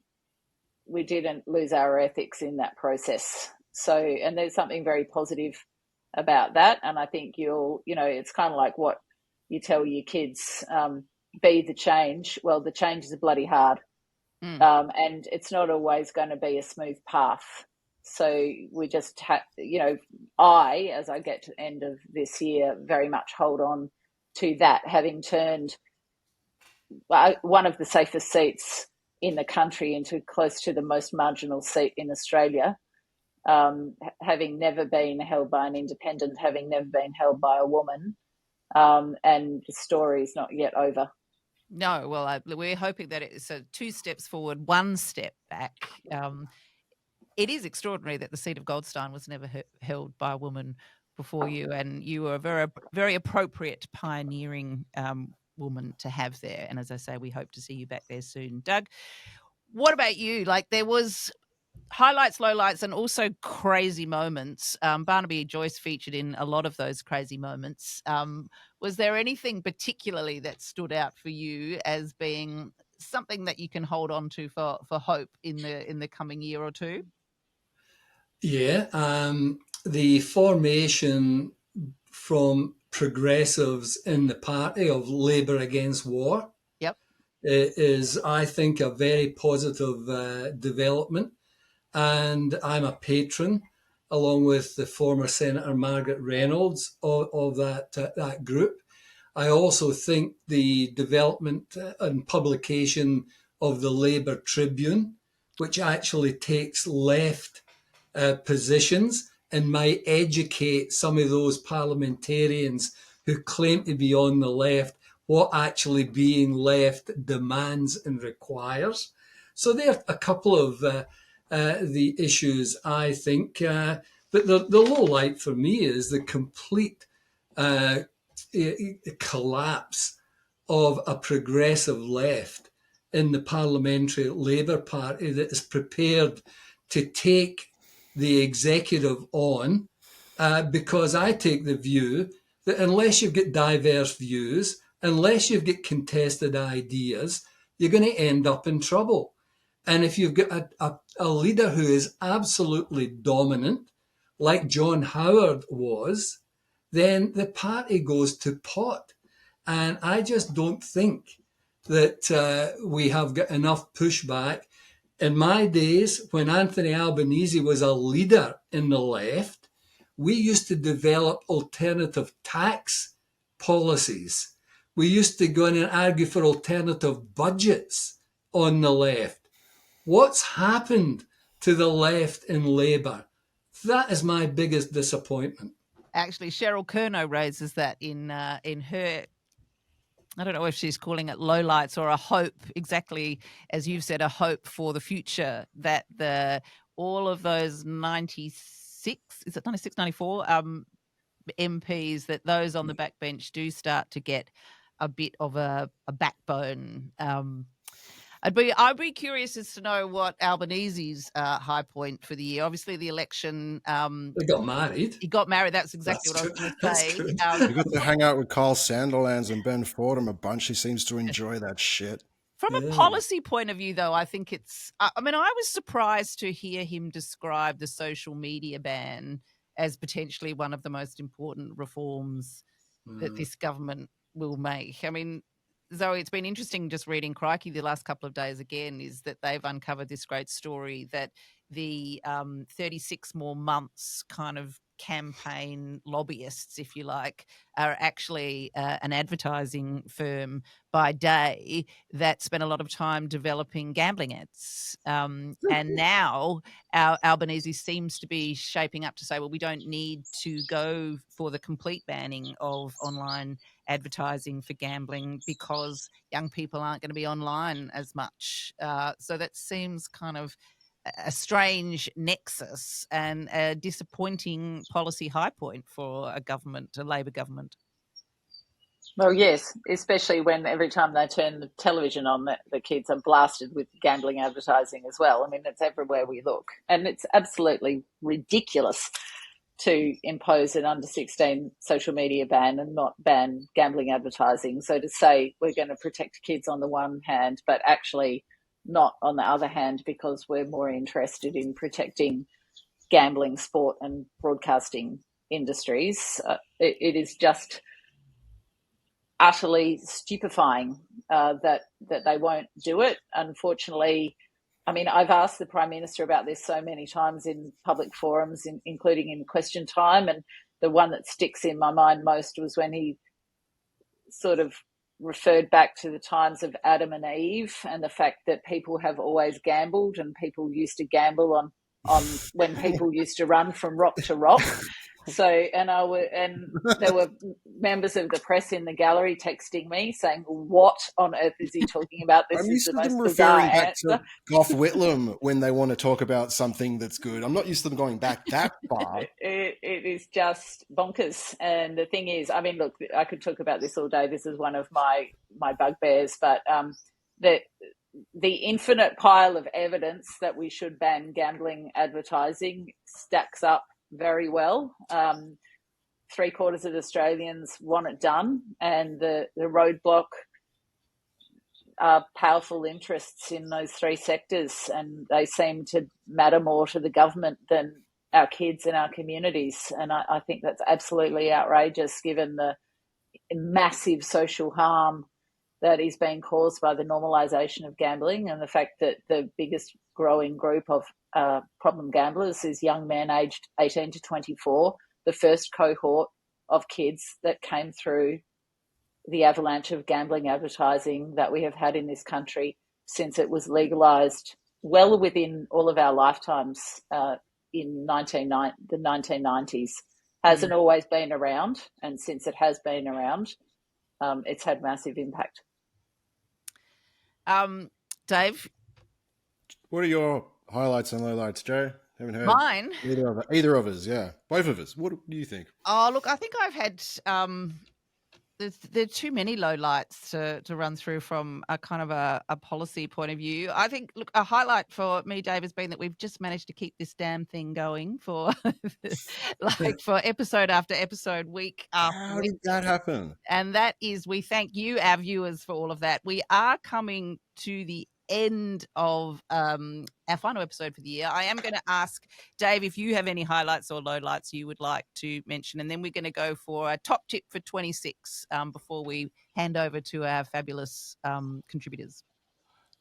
lose our ethics in that process. So, and there's something very positive about that. And I think it's kind of like what you tell your kids, be the change. Well, the change is bloody hard. And it's not always going to be a smooth path. So we just as I get to the end of this year, very much hold on to that, having turned one of the safest seats in the country into close to the most marginal seat in Australia, having never been held by an independent, having never been held by a woman, and the story is not yet over. No, well, we're hoping that it's 2 steps forward, 1 step back. It is extraordinary that the seat of Goldstein was never held by a woman before you, and you were a very, very appropriate pioneering woman to have there. And as I say, we hope to see you back there soon. Doug, what about you? Like, there was highlights, lowlights, and also crazy moments. Barnaby Joyce featured in a lot of those crazy moments. Was there anything particularly that stood out for you as being something that you can hold on to for hope in the coming year or two? Yeah, the formation from progressives in the party of Labour Against War is, I think, a very positive development. And I'm a patron, along with the former Senator Margaret Reynolds, of that group. I also think the development and publication of the Labour Tribune, which actually takes left positions and might educate some of those parliamentarians who claim to be on the left what actually being left demands and requires. So there are a couple of the issues, I think. But the low light for me is the complete collapse of a progressive left in the Parliamentary Labour Party that is prepared to take the executive on, because I take the view that unless you've got diverse views, unless you've got contested ideas, you're going to end up in trouble. And if you've got a leader who is absolutely dominant, like John Howard was, then the party goes to pot. And I just don't think that we have got enough pushback. In my days, when Anthony Albanese was a leader in the left, we used to develop alternative tax policies. We used to go in and argue for alternative budgets on the left. What's happened to the left in Labour? That is my biggest disappointment. Actually, Cheryl Kernot raises that in her, I don't know if she's calling it lowlights or a hope, exactly as you've said, a hope for the future, that all of those 96, is it 96, 94 MPs, that those on the backbench do start to get a bit of a backbone. I'd be curious as to know what Albanese's high point for the year. Obviously, the election. They got married. He got married. That's exactly what I was going to say. He got to hang out with Carl Sanderlands and Ben Fordham a bunch. He seems to enjoy that shit. From a policy point of view, though, I think it's. I mean, I was surprised to hear him describe the social media ban as potentially one of the most important reforms that this government will make. I mean, Zoe, it's been interesting just reading Crikey the last couple of days again, is that they've uncovered this great story that the 36 more months kind of campaign lobbyists, if you like, are actually an advertising firm by day that spent a lot of time developing gambling ads. And now Albanese seems to be shaping up to say, well, we don't need to go for the complete banning of online advertising for gambling because young people aren't going to be online as much. So that seems kind of a strange nexus and a disappointing policy high point for a Labor government. Well, yes, especially when every time they turn the television on, the kids are blasted with gambling advertising as well. I mean, it's everywhere we look. And it's absolutely ridiculous to impose an under 16 social media ban and not ban gambling advertising. So to say we're going to protect kids on the one hand, but actually not on the other hand, because we're more interested in protecting gambling, sport and broadcasting industries, it is just utterly stupefying that they won't do it. Unfortunately, I mean, I've asked the Prime Minister about this so many times in public forums, including in question time, and the one that sticks in my mind most was when he sort of referred back to the times of Adam and Eve and the fact that people have always gambled and people used to gamble on when people used to run from rock to rock. So, and there were members of the press in the gallery texting me saying, "What on earth is he talking about? This I'm is used the to most them bizarre referring back answer." to Gough Whitlam when they want to talk about something that's good. I'm not used to them going back that far. It is just bonkers. And the thing is, I mean, look, I could talk about this all day. This is one of my bugbears, but the infinite pile of evidence that we should ban gambling advertising stacks up very well. 3/4 of Australians want it done, and the roadblock are powerful interests in those three sectors, and they seem to matter more to the government than our kids and our communities. And I think that's absolutely outrageous, given the massive social harm that is being caused by the normalisation of gambling and the fact that the biggest growing group of problem gamblers is young men aged 18 to 24, the first cohort of kids that came through the avalanche of gambling advertising that we have had in this country since it was legalised well within all of our lifetimes in the 1990s. Hasn't always been around, and since it has been around, it's had massive impact. Dave? What are your highlights and lowlights, Joe? Haven't heard Mine? Either of us, yeah. Both of us. What do you think? Oh, look, I think I've had there are too many lowlights to run through from a kind of a policy point of view. I think, look, a highlight for me, Dave, has been that we've just managed to keep this damn thing going for for episode after episode, week after How week. did that happen? And that is, we thank you, our viewers, for all of that. We are coming to the end of our final episode for the year. I am going to ask Dave if you have any highlights or lowlights you would like to mention, and then we're going to go for a top tip for 26 before we hand over to our fabulous contributors.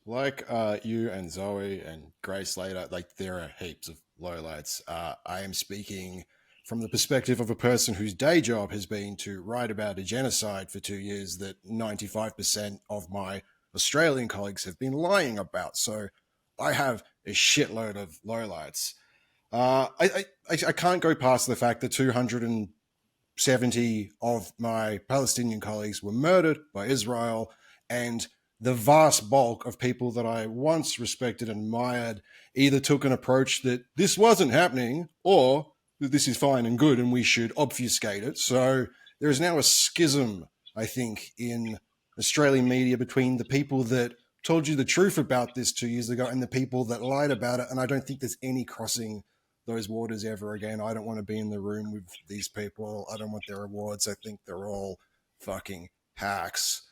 Like you and Zoe and Grace later, like there are heaps of lowlights. I am speaking from the perspective of a person whose day job has been to write about a genocide for 2 years that 95% of my Australian colleagues have been lying about. So I have a shitload of lowlights. I can't go past the fact that 270 of my Palestinian colleagues were murdered by Israel, and the vast bulk of people that I once respected and admired either took an approach that this wasn't happening or that this is fine and good and we should obfuscate it. So there is now a schism, I think, in Australian media between the people that told you the truth about this 2 years ago and the people that lied about it. And I don't think there's any crossing those waters ever again. I don't want to be in the room with these people. I don't want their awards. I think they're all fucking hacks.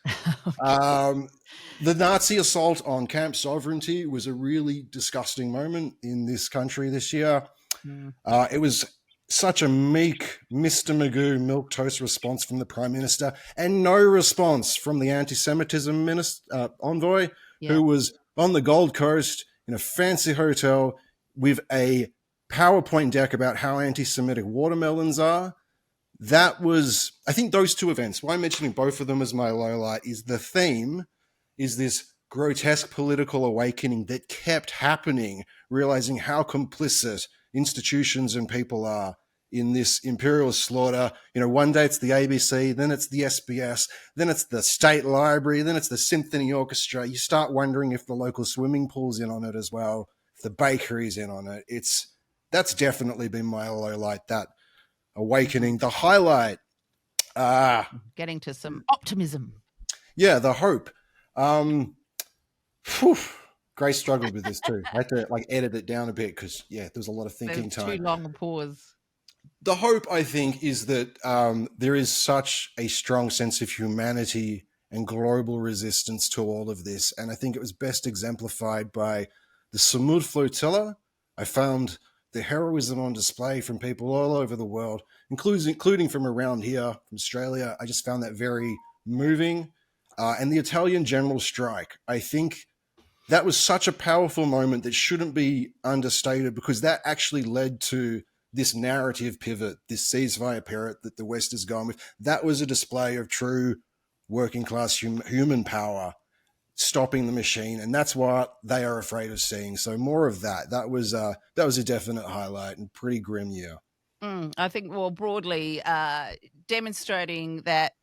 The Nazi assault on camp sovereignty was a really disgusting moment in this country this year. It was such a meek Mr. Magoo milquetoast response from the Prime Minister, and no response from the anti-Semitism envoy, who was on the Gold Coast in a fancy hotel with a PowerPoint deck about how anti-Semitic watermelons are. That was, I think those two events, why I'm mentioning both of them as my low light, is the theme is this grotesque political awakening that kept happening, realizing how complicit institutions and people are in this imperialist slaughter. You know, one day it's the ABC, then it's the SBS, then it's the state library, then it's the symphony orchestra. You start wondering if the local swimming pool's in on it as well, if the bakery's in on it. That's definitely been my low light, that awakening. The highlight, getting to some optimism. Yeah, the hope. Grace struggled with this too. I had to edit it down a bit because there was a lot of thinking time. Too long a pause. The hope, I think, is that there is such a strong sense of humanity and global resistance to all of this, and I think it was best exemplified by the Samud Flotilla. I found the heroism on display from people all over the world, including from around here, from Australia. I just found that very moving. And the Italian general strike, I think that was such a powerful moment that shouldn't be understated, because that actually led to this narrative pivot, this ceasefire pivot that the West has gone with. That was a display of true working class human power, stopping the machine, and that's what they are afraid of seeing. So more of that. That was a definite highlight and pretty grim year. I think more broadly, demonstrating that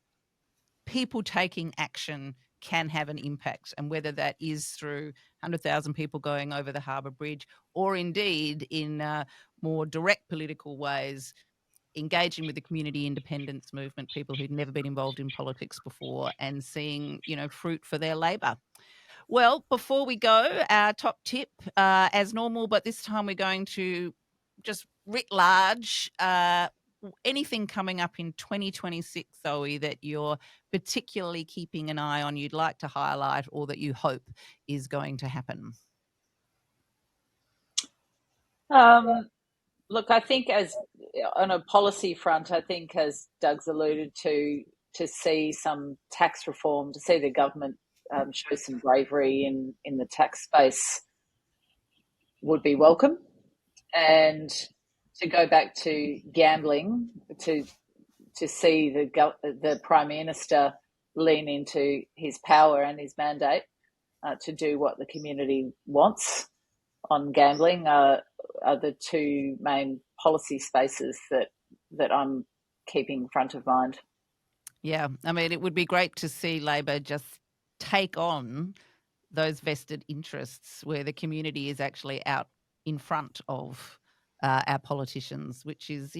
people taking action can have an impact, and whether that is through 100,000 people going over the Harbour Bridge, or indeed in more direct political ways, engaging with the community independence movement, people who'd never been involved in politics before, and seeing, fruit for their labour. Well, before we go, our top tip, as normal, but this time we're going to just writ large, anything coming up in 2026, Zoe, that you're particularly keeping an eye on, you'd like to highlight, or that you hope is going to happen? Look, I think as on a policy front, I think as Doug's alluded to see some tax reform, to see the government show some bravery in the tax space would be welcome. And to go back to gambling, to see the Prime Minister lean into his power and his mandate to do what the community wants on gambling are the two main policy spaces that I'm keeping front of mind. Yeah, I mean, it would be great to see Labor just take on those vested interests where the community is actually out in front of our politicians, which is,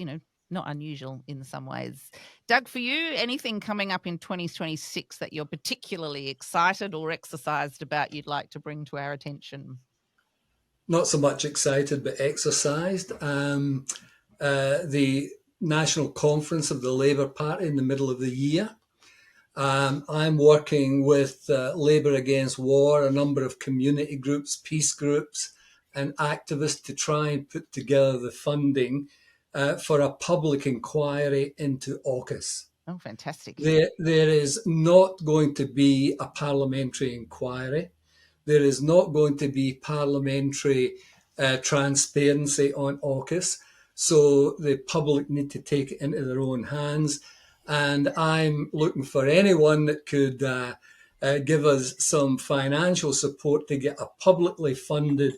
not unusual in some ways. Doug, for you, anything coming up in 2026 that you're particularly excited or exercised about you'd like to bring to our attention? Not so much excited, but exercised. The National Conference of the Labour Party in the middle of the year. I'm working with Labour Against War, a number of community groups, peace groups, and activists to try and put together the funding for a public inquiry into AUKUS. Oh, fantastic. There is not going to be a parliamentary inquiry. There is not going to be parliamentary transparency on AUKUS. So the public need to take it into their own hands. And I'm looking for anyone that could give us some financial support to get a publicly funded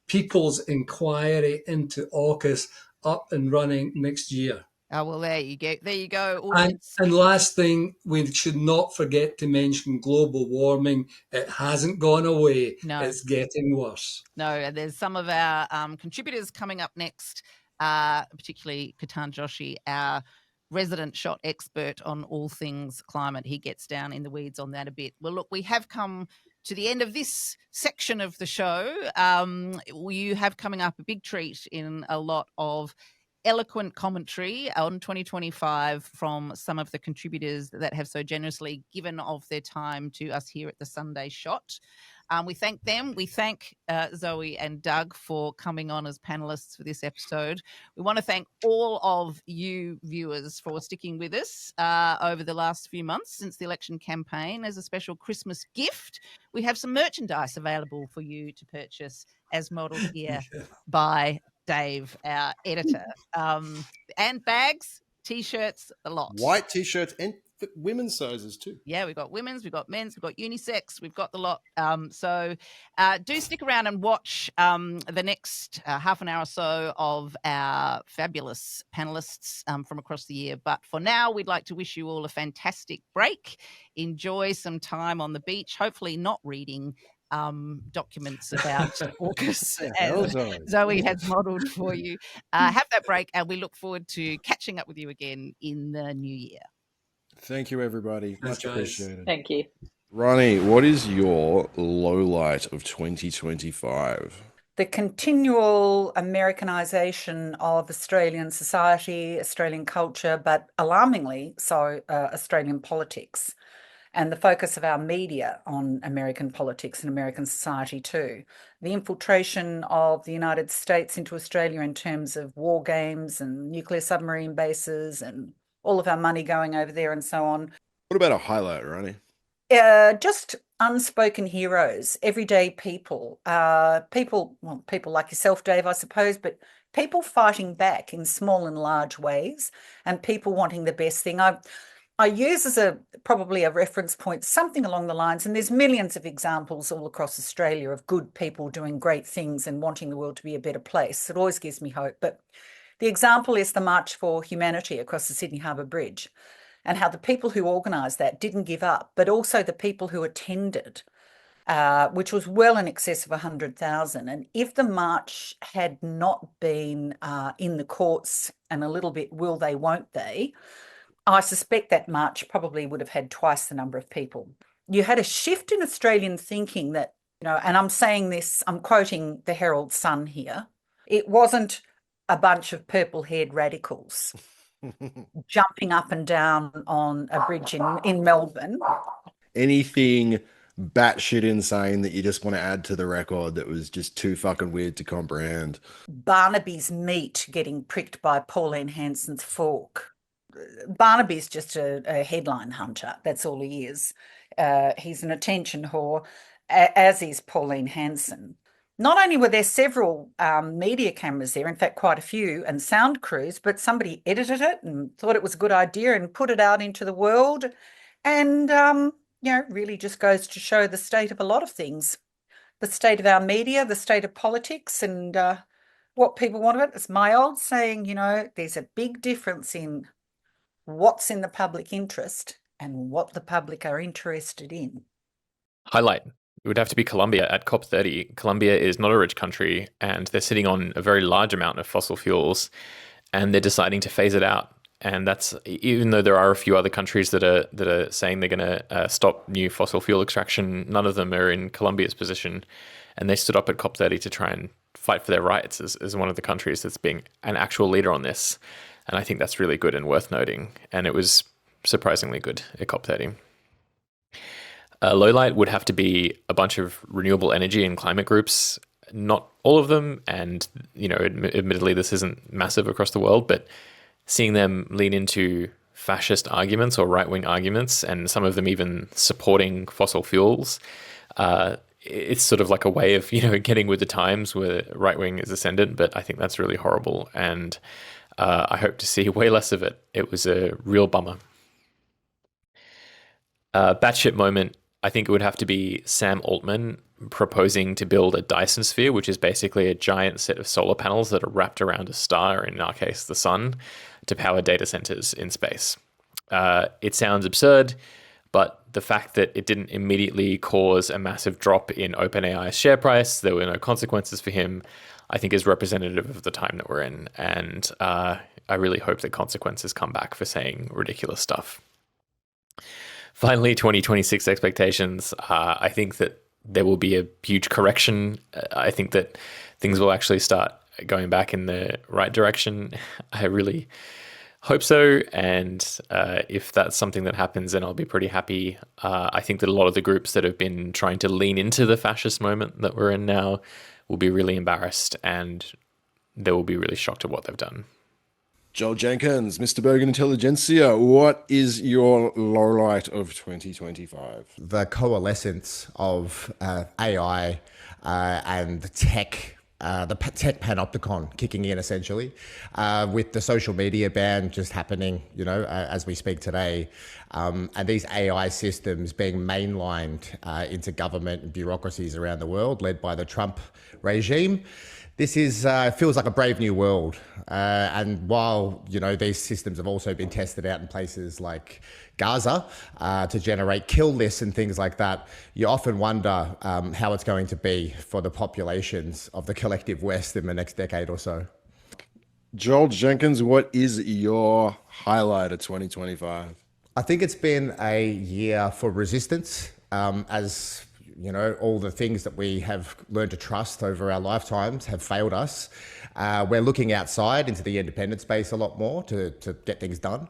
people's inquiry into AUKUS up and running next year. Oh, well, there you go. There you go. And last thing, we should not forget to mention global warming. It hasn't gone away. No. It's getting worse. No, there's some of our contributors coming up next, particularly Ketan Joshi, our resident shot expert on all things climate. He gets down in the weeds on that a bit. Well, look, we have come to the end of this section of the show. You have coming up a big treat in a lot of eloquent commentary on 2025 from some of the contributors that have so generously given of their time to us here at the Sunday Shot. We thank them. We thank Zoe and Doug for coming on as panelists for this episode. We want to thank all of you viewers for sticking with us over the last few months since the election campaign. As a special Christmas gift, we have some merchandise available for you to purchase as modelled here by Dave, our editor. And bags, T-shirts, a lot. White T-shirts and women's sizes too. Yeah, we've got women's, we've got men's, we've got unisex, we've got the lot. So do stick around and watch the next half an hour or so of our fabulous panelists from across the year. But for now, we'd like to wish you all a fantastic break. Enjoy some time on the beach, hopefully not reading documents about AUKUS as Zoe has modelled for you. Have that break, and we look forward to catching up with you again in the new year. Thank you, everybody. Thanks, Much guys. appreciated. Thank you. Ronni, what is your low light of 2025? The continual Americanization of Australian society, Australian culture, but alarmingly so Australian politics, and the focus of our media on American politics and American society too. The infiltration of the United States into Australia in terms of war games and nuclear submarine bases and all of our money going over there and so on. What about a highlight, Ronni? Just unspoken heroes, everyday people, people like yourself, Dave, I suppose, but people fighting back in small and large ways, and people wanting the best thing. I use as probably a reference point something along the lines, and there's millions of examples all across Australia of good people doing great things and wanting the world to be a better place. It always gives me hope. But the example is the March for Humanity across the Sydney Harbour Bridge, and how the people who organised that didn't give up, but also the people who attended, which was well in excess of 100,000. And if the march had not been in the courts and a little bit will they, won't they, I suspect that march probably would have had twice the number of people. You had a shift in Australian thinking that, and I'm saying this, I'm quoting the Herald Sun here, it wasn't a bunch of purple-haired radicals jumping up and down on a bridge in Melbourne. Anything batshit insane that you just want to add to the record that was just too fucking weird to comprehend? Barnaby's meat getting pricked by Pauline Hanson's fork. Barnaby's just a headline hunter. That's all he is. He's an attention whore, as is Pauline Hanson. Not only were there several media cameras there, in fact, quite a few, and sound crews, but somebody edited it and thought it was a good idea and put it out into the world. And, really just goes to show the state of a lot of things. The state of our media, the state of politics, and what people want of it. It's my old saying, there's a big difference in what's in the public interest and what the public are interested in. Highlight. It would have to be Colombia at COP30. Colombia is not a rich country, and they're sitting on a very large amount of fossil fuels, and they're deciding to phase it out. And that's even though there are a few other countries that are saying they're going to stop new fossil fuel extraction, none of them are in Colombia's position. And they stood up at COP30 to try and fight for their rights as one of the countries that's being an actual leader on this. And I think that's really good and worth noting. And it was surprisingly good at COP30. Low light would have to be a bunch of renewable energy and climate groups, not all of them. And, admittedly, this isn't massive across the world, but seeing them lean into fascist arguments or right-wing arguments, and some of them even supporting fossil fuels, it's sort of like a way of, getting with the times where right-wing is ascendant, but I think that's really horrible. And I hope to see way less of it. It was a real bummer. Batshit moment, I think it would have to be Sam Altman proposing to build a Dyson sphere, which is basically a giant set of solar panels that are wrapped around a star, in our case, the sun, to power data centers in space. It sounds absurd, but the fact that it didn't immediately cause a massive drop in OpenAI's share price, there were no consequences for him, I think is representative of the time that we're in. And I really hope that consequences come back for saying ridiculous stuff. Finally, 2026 expectations. I think that there will be a huge correction. I think that things will actually start going back in the right direction. I really hope so. And if that's something that happens, then I'll be pretty happy. I think that a lot of the groups that have been trying to lean into the fascist moment that we're in now will be really embarrassed, and they will be really shocked at what they've done. Joel Jenkins, Mr. Bergen Intelligentsia, what is your lowlight of 2025? The coalescence of AI and tech the tech panopticon kicking in, essentially, with the social media ban just happening, as we speak today, and these AI systems being mainlined into government and bureaucracies around the world, led by the Trump regime. This is feels like a brave new world. And while, these systems have also been tested out in places like Gaza to generate kill lists and things like that, you often wonder how it's going to be for the populations of the collective West in the next decade or so. Joel Jenkins, what is your highlight of 2025? I think it's been a year for resistance, as all the things that we have learned to trust over our lifetimes have failed us. We're looking outside into the independent space a lot more to get things done.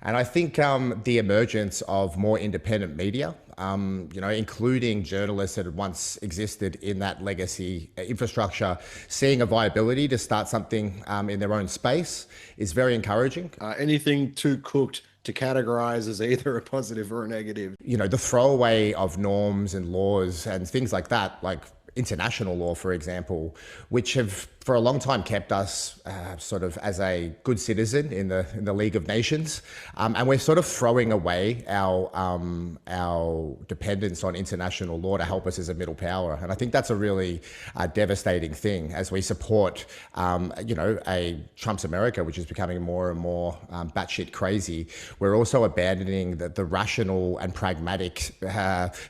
And I think the emergence of more independent media, including journalists that had once existed in that legacy infrastructure, seeing a viability to start something in their own space is very encouraging. Anything too cooked to categorize as either a positive or a negative? The throwaway of norms and laws and things like that, like international law, for example, which have for a long time kept us sort of as a good citizen in the League of Nations, and we're sort of throwing away our dependence on international law to help us as a middle power, and I think that's a really devastating thing as we support a Trump's America, which is becoming more and more batshit crazy. We're also abandoning the rational and pragmatic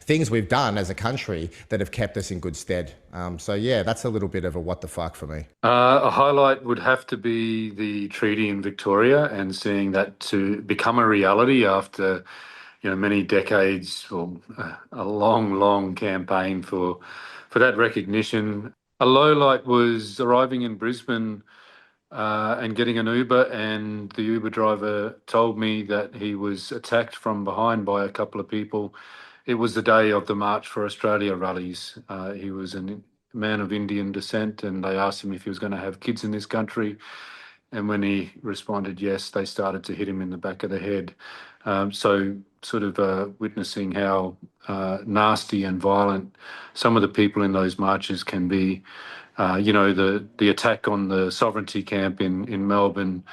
things we've done as a country that have kept us in good stead. So yeah, that's a little bit of a what the fuck for me. A highlight would have to be the treaty in Victoria and seeing that to become a reality after many decades or a long campaign for that recognition. A low light was arriving in Brisbane and getting an Uber, and the Uber driver told me that he was attacked from behind by a couple of people. It was the day of the March for Australia rallies. He was a man of Indian descent, and they asked him if he was going to have kids in this country. And when he responded yes, they started to hit him in the back of the head. So sort of witnessing how nasty and violent some of the people in those marches can be. The attack on the sovereignty camp in Melbourne,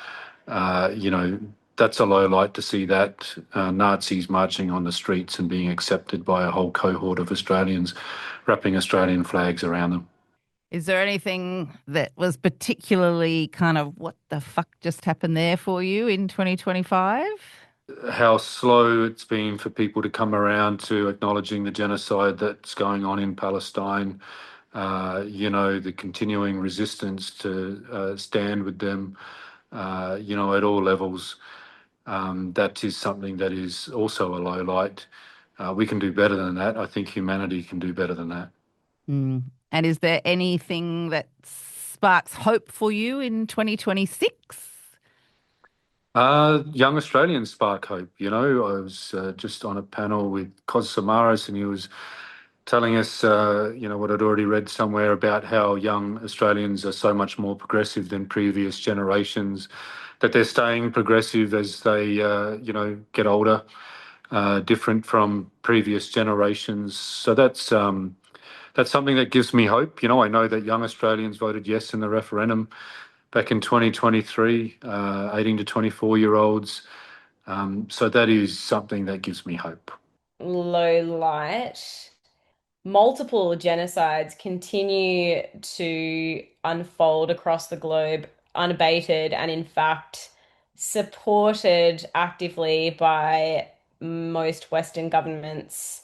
that's a low light to see that Nazis marching on the streets and being accepted by a whole cohort of Australians, wrapping Australian flags around them. Is there anything that was particularly kind of what the fuck just happened there for you in 2025? How slow it's been for people to come around to acknowledging the genocide that's going on in Palestine. The continuing resistance to stand with them, at all levels. That is something that is also a low light. We can do better than that. I think humanity can do better than that. Mm. And is there anything that sparks hope for you in 2026? Young Australians spark hope. I was just on a panel with Cos Samaras, and he was telling us, what I'd already read somewhere about how young Australians are so much more progressive than previous generations, that they're staying progressive as they, get older, different from previous generations. So that's something that gives me hope. I know that young Australians voted yes in the referendum back in 2023, 18 to 24-year-olds. So that is something that gives me hope. Low light. Multiple genocides continue to unfold across the globe unabated and, in fact, supported actively by most Western governments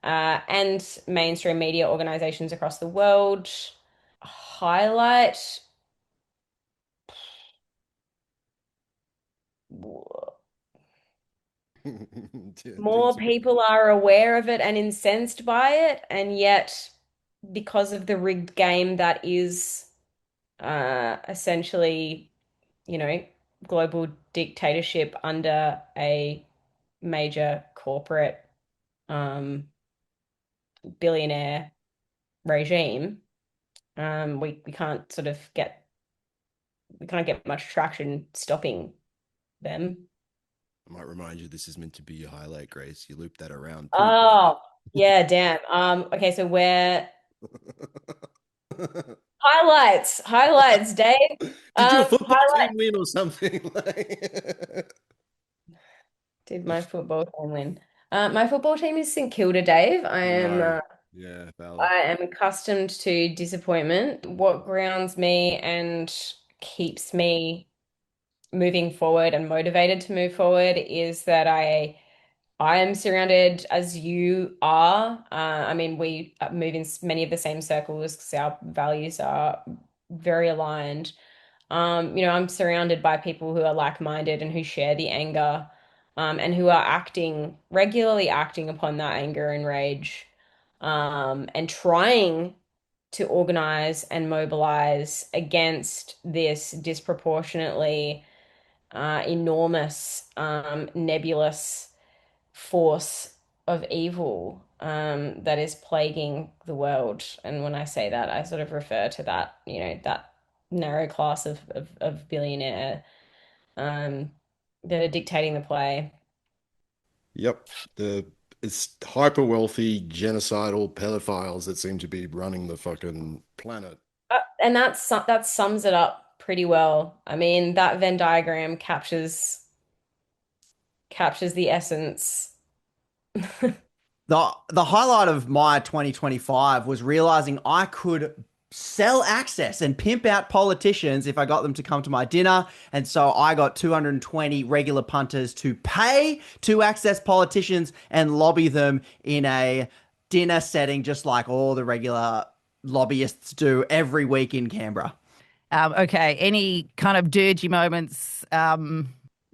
and mainstream media organizations across the world. Highlight. More people are aware of it and incensed by it, and yet because of the rigged game that is essentially, global dictatorship under a major corporate billionaire regime, we can't get much traction stopping them. I might remind you this is meant to be your highlight, Grace. You looped that around. Oh, yeah, damn. Okay, so Highlights, Dave. Did your football Highlight. team win or something? Did my football team win? My football team is St Kilda, Dave. No. Yeah, valid. I am accustomed to disappointment. What grounds me and keeps me moving forward and motivated to move forward is that I am surrounded as you are. I mean, we move in many of the same circles because our values are very aligned. I'm surrounded by people who are like-minded and who share the anger, and who are regularly acting upon that anger and rage, and trying to organize and mobilize against this disproportionately enormous, nebulous force of evil that is plaguing the world. And when I say that, I sort of refer to that, that narrow class of billionaire that are dictating the play. Yep. It's hyper wealthy, genocidal pedophiles that seem to be running the fucking planet. And that sums it up pretty well. I mean, that Venn diagram captures the essence. The highlight of my 2025 was realizing I could sell access and pimp out politicians if I got them to come to my dinner. And so I got 220 regular punters to pay to access politicians and lobby them in a dinner setting, just like all the regular lobbyists do every week in Canberra. Okay, any kind of dirgy moments?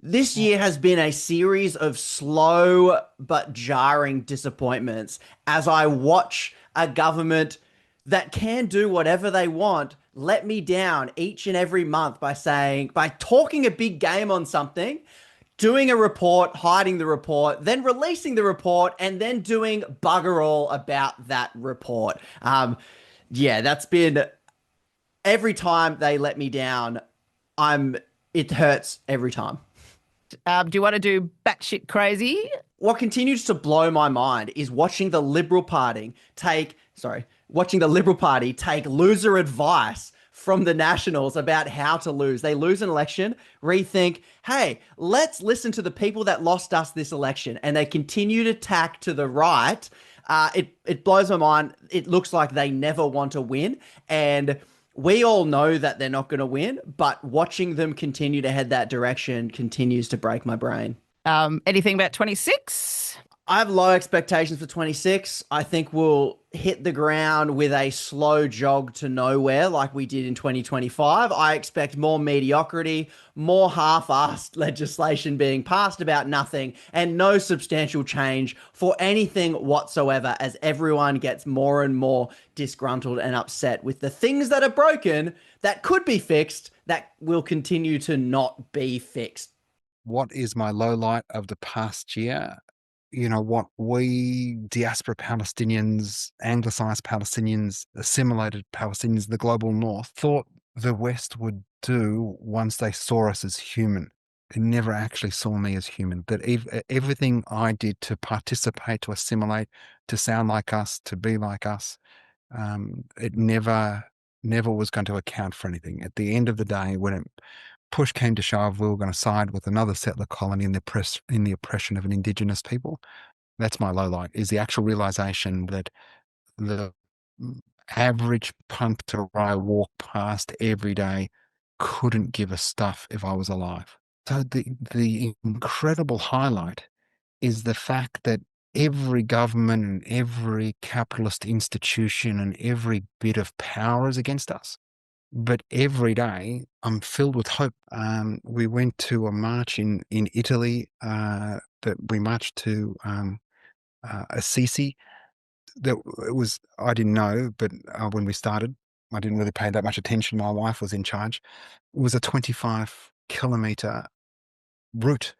This year has been a series of slow but jarring disappointments as I watch a government that can do whatever they want let me down each and every month by talking a big game on something, doing a report, hiding the report, then releasing the report, and then doing bugger all about that report. That's been every time they let me down. It hurts every time. Do you want to do batshit crazy? What continues to blow my mind is watching the Liberal Party take loser advice from the Nationals about how to lose. They lose an election, rethink, hey, let's listen to the people that lost us this election. And they continue to tack to the right. It blows my mind. It looks like they never want to win. And we all know that they're not going to win, but watching them continue to head that direction continues to break my brain. Anything about 26? I have low expectations for 26. I think we'll hit the ground with a slow jog to nowhere like we did in 2025. I expect more mediocrity, more half-assed legislation being passed about nothing, and no substantial change for anything whatsoever as everyone gets more and more disgruntled and upset with the things that are broken that could be fixed that will continue to not be fixed. What is my low light of the past year? What we diaspora Palestinians, anglicized Palestinians, assimilated Palestinians, the global north, thought the West would do once they saw us as human. They never actually saw me as human. That everything I did to participate, to assimilate, to sound like us, to be like us, it never was going to account for anything. At the end of the day, when push came to shove, we were going to side with another settler colony in the oppression of an Indigenous people. That's my low light, is the actual realization that the average punter I walk past every day couldn't give a stuff if I was alive. So the incredible highlight is the fact that every government and every capitalist institution and every bit of power is against us. But every day I'm filled with hope. We went to a march in Italy that we marched to Assisi. I didn't know, but when we started, I didn't really pay that much attention. My wife was in charge. It was a 25-kilometer route,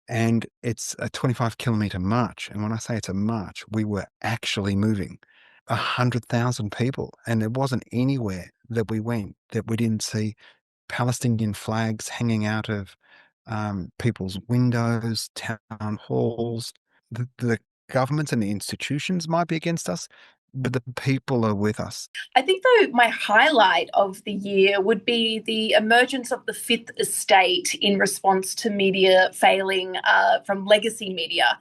and it's a 25-kilometer march. And when I say it's a march, we were actually moving. 100,000 people, and there wasn't anywhere that we went that we didn't see Palestinian flags hanging out of people's windows, town halls. The governments and the institutions might be against us, but the people are with us. I think, though, my highlight of the year would be the emergence of the fifth estate in response to media failing from legacy media.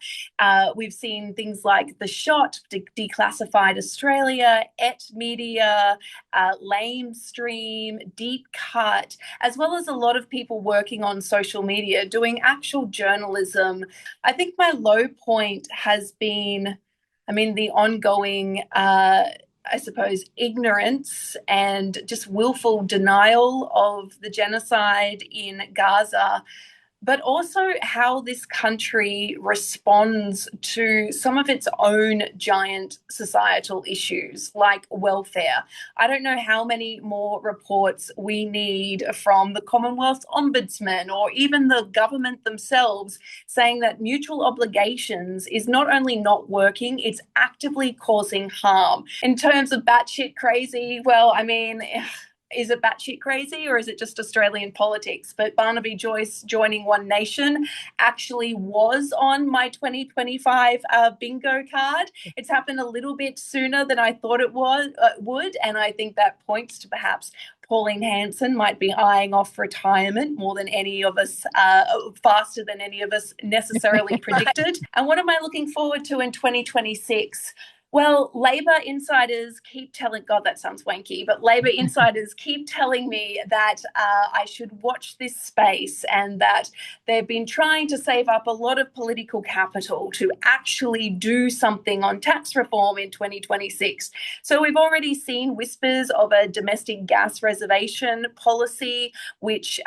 We've seen things like The Shot, Declassified Australia, Media, Lamestream, Deep Cut, as well as a lot of people working on social media, doing actual journalism. I think my low point has been, the ongoing I suppose, ignorance and just willful denial of the genocide in Gaza, but also how this country responds to some of its own giant societal issues like welfare. I don't know how many more reports we need from the Commonwealth Ombudsman or even the government themselves saying that mutual obligations is not only not working, it's actively causing harm. In terms of batshit crazy, well, is it batshit crazy or is it just Australian politics? But Barnaby Joyce joining One Nation actually was on my 2025 bingo card. It's happened a little bit sooner than I thought it would, and I think that points to perhaps Pauline Hanson might be eyeing off retirement more than any of us, faster than any of us necessarily predicted. And what am I looking forward to in 2026? Well, Labor insiders keep telling, God, that sounds wanky, but Labor insiders keep telling me that I should watch this space and that they've been trying to save up a lot of political capital to actually do something on tax reform in 2026. So we've already seen whispers of a domestic gas reservation policy, which,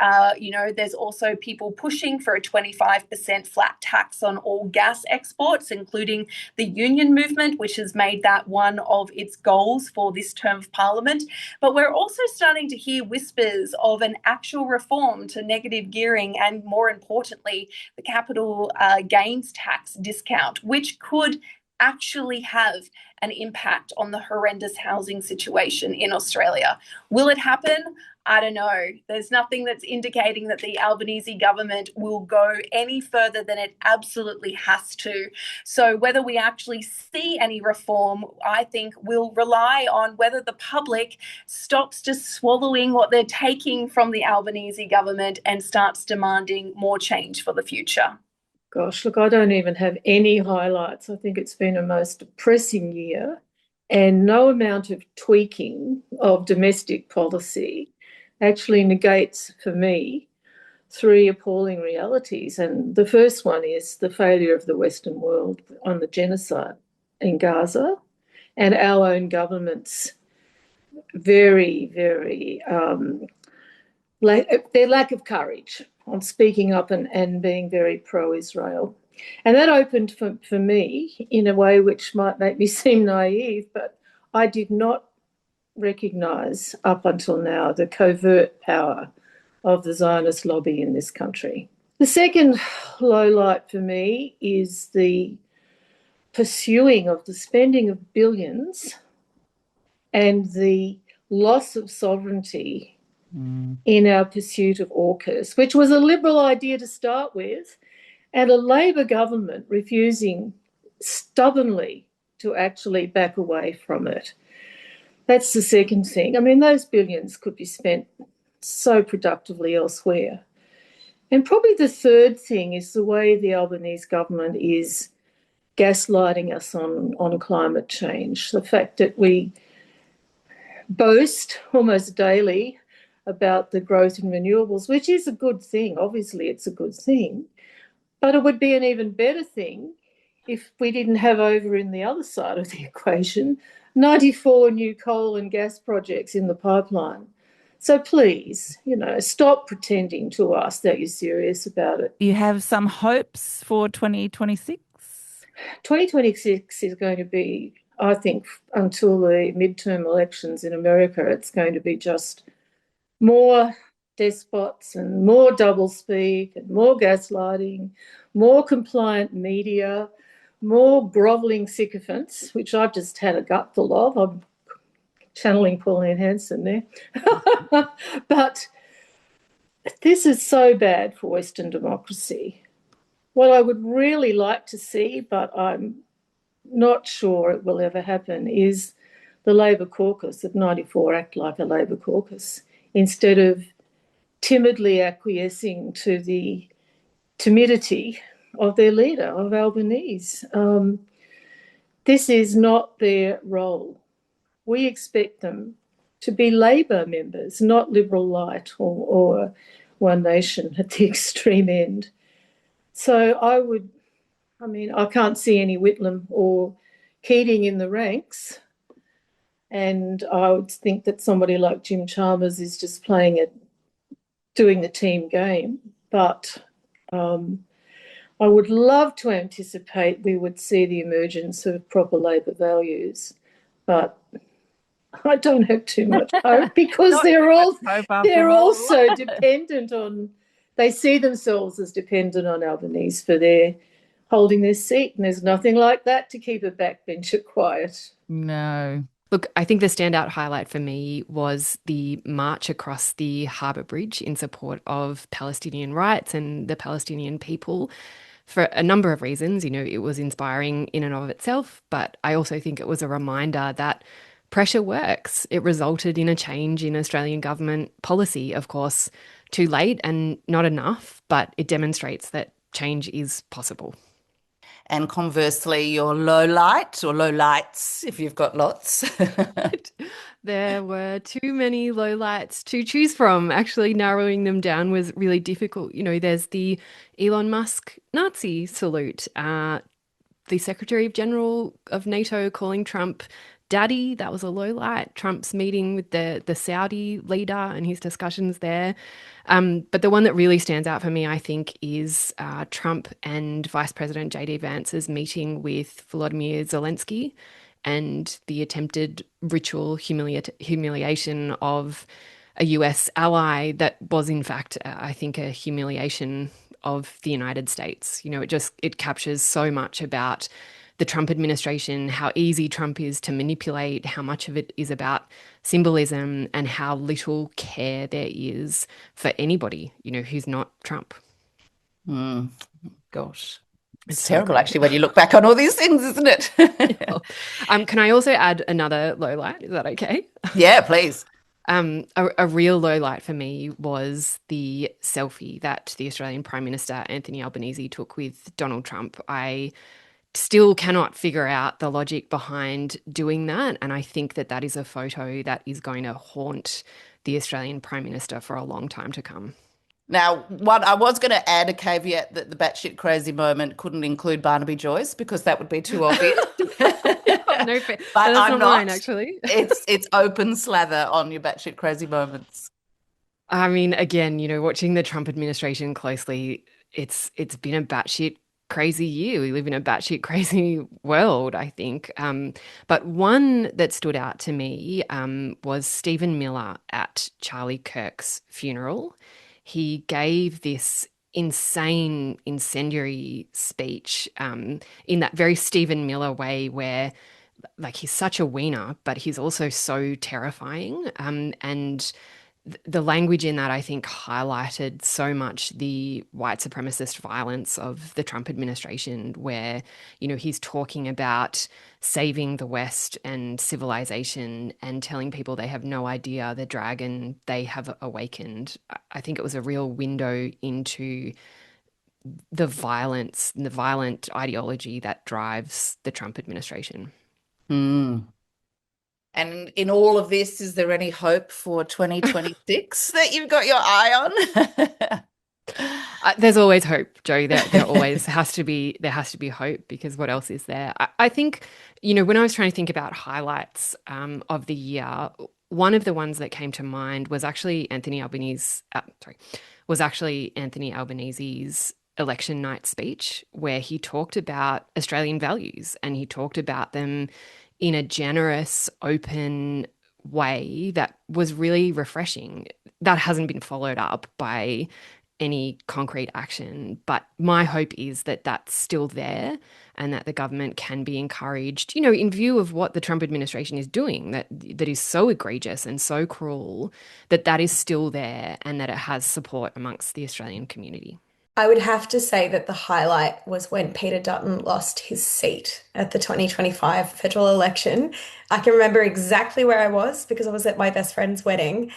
there's also people pushing for a 25% flat tax on all gas exports, including the union movement, which has made that one of its goals for this term of Parliament. But we're also starting to hear whispers of an actual reform to negative gearing and, more importantly, the capital gains tax discount, which could actually have an impact on the horrendous housing situation in Australia. Will it happen? I don't know. There's nothing that's indicating that the Albanese government will go any further than it absolutely has to. So whether we actually see any reform, I think, will rely on whether the public stops just swallowing what they're taking from the Albanese government and starts demanding more change for the future. Gosh, look, I don't even have any highlights. I think it's been a most depressing year, and no amount of tweaking of domestic policy actually negates, for me, three appalling realities. And the first one is the failure of the Western world on the genocide in Gaza and our own government's very, very their lack of courage on speaking up and being very pro-Israel. And that opened for me in a way which might make me seem naive, but I did not recognise up until now the covert power of the Zionist lobby in this country. The second low light for me is the pursuing of the spending of billions and the loss of sovereignty in our pursuit of AUKUS, which was a Liberal idea to start with, and a Labor government refusing stubbornly to actually back away from it. That's the second thing. I mean, those billions could be spent so productively elsewhere. And probably the third thing is the way the Albanese government is gaslighting us on climate change. The fact that we boast almost daily about the growth in renewables, which is a good thing. Obviously, it's a good thing. But it would be an even better thing if we didn't have over in the other side of the equation 94 new coal and gas projects in the pipeline. So please, stop pretending to us that you're serious about it. You have some hopes for 2026? 2026 is going to be, I think, until the midterm elections in America, it's going to be just more despots and more doublespeak and more gaslighting, more compliant media, more grovelling sycophants, which I've just had a gutful of. I'm channeling Pauline Hanson there. But this is so bad for Western democracy. What I would really like to see, but I'm not sure it will ever happen is the Labor caucus of 94 act like a Labor caucus instead of timidly acquiescing to the timidity of their leader, of Albanese. This is not their role. We expect them to be Labor members, not Liberal light or One Nation at the extreme end. So I can't see any Whitlam or Keating in the ranks. And I would think that somebody like Jim Chalmers is just doing the team game. But I would love to anticipate we would see the emergence of proper Labor values. But I don't have too much hope because they're also dependent on, they see themselves as dependent on Albanese for their holding their seat, and there's nothing like that to keep a backbencher quiet. No. Look, I think the standout highlight for me was the march across the Harbour Bridge in support of Palestinian rights and the Palestinian people for a number of reasons. You know, it was inspiring in and of itself, but I also think it was a reminder that pressure works. It resulted in a change in Australian government policy, of course, too late and not enough, but it demonstrates that change is possible. And conversely, your low light or low lights, if you've got lots. There were too many lowlights to choose from. Actually, narrowing them down was really difficult. You know, there's the Elon Musk Nazi salute, the Secretary of General of NATO calling Trump daddy. That was a low light. Trump's meeting with the Saudi leader and his discussions there. But the one that really stands out for me, I think, is Trump and Vice President J.D. Vance's meeting with Volodymyr Zelensky and the attempted ritual humiliation of a US ally that was, in fact, I think, a humiliation of the United States. You know, it captures so much about the Trump administration, how easy Trump is to manipulate, how much of it is about symbolism, and how little care there is for anybody, you know, who's not Trump. Gosh. It's terrible, actually, when you look back on all these things, isn't it? Yeah. Can I also add another low light? Is that okay? Yeah, please. A real low light for me was the selfie that the Australian Prime Minister Anthony Albanese took with Donald Trump. I still cannot figure out the logic behind doing that, and I think that that is a photo that is going to haunt the Australian Prime Minister for a long time to come. Now, I was going to add a caveat that the batshit crazy moment couldn't include Barnaby Joyce because that would be too obvious. No, but I'm not mine, actually. It's open slather on your batshit crazy moments. I mean, again, you know, watching the Trump administration closely, it's been a batshit crazy year. We live in a batshit crazy world, I think. But one that stood out to me was Stephen Miller at Charlie Kirk's funeral. He gave this insane, incendiary speech in that very Stephen Miller way where, like, he's such a wiener, but he's also so terrifying. And the language in that, I think, highlighted so much the white supremacist violence of the Trump administration, where, you know, he's talking about saving the West and civilization and telling people they have no idea the dragon they have awakened. I think it was a real window into the violence and the violent ideology that drives the Trump administration. And in all of this, is there any hope for 2026 that you've got your eye on? There's always hope, Joe. There always has to be hope, because what else is there? I think, you know, when I was trying to think about highlights of the year, one of the ones that came to mind was actually Anthony Albanese's election night speech, where he talked about Australian values, and he talked about them in a generous, open way that was really refreshing. That hasn't been followed up by any concrete action, but my hope is that that's still there and that the government can be encouraged, you know, in view of what the Trump administration is doing, that is so egregious and so cruel, that is still there and that it has support amongst the Australian community. I would have to say that the highlight was when Peter Dutton lost his seat at the 2025 federal election. I can remember exactly where I was because I was at my best friend's wedding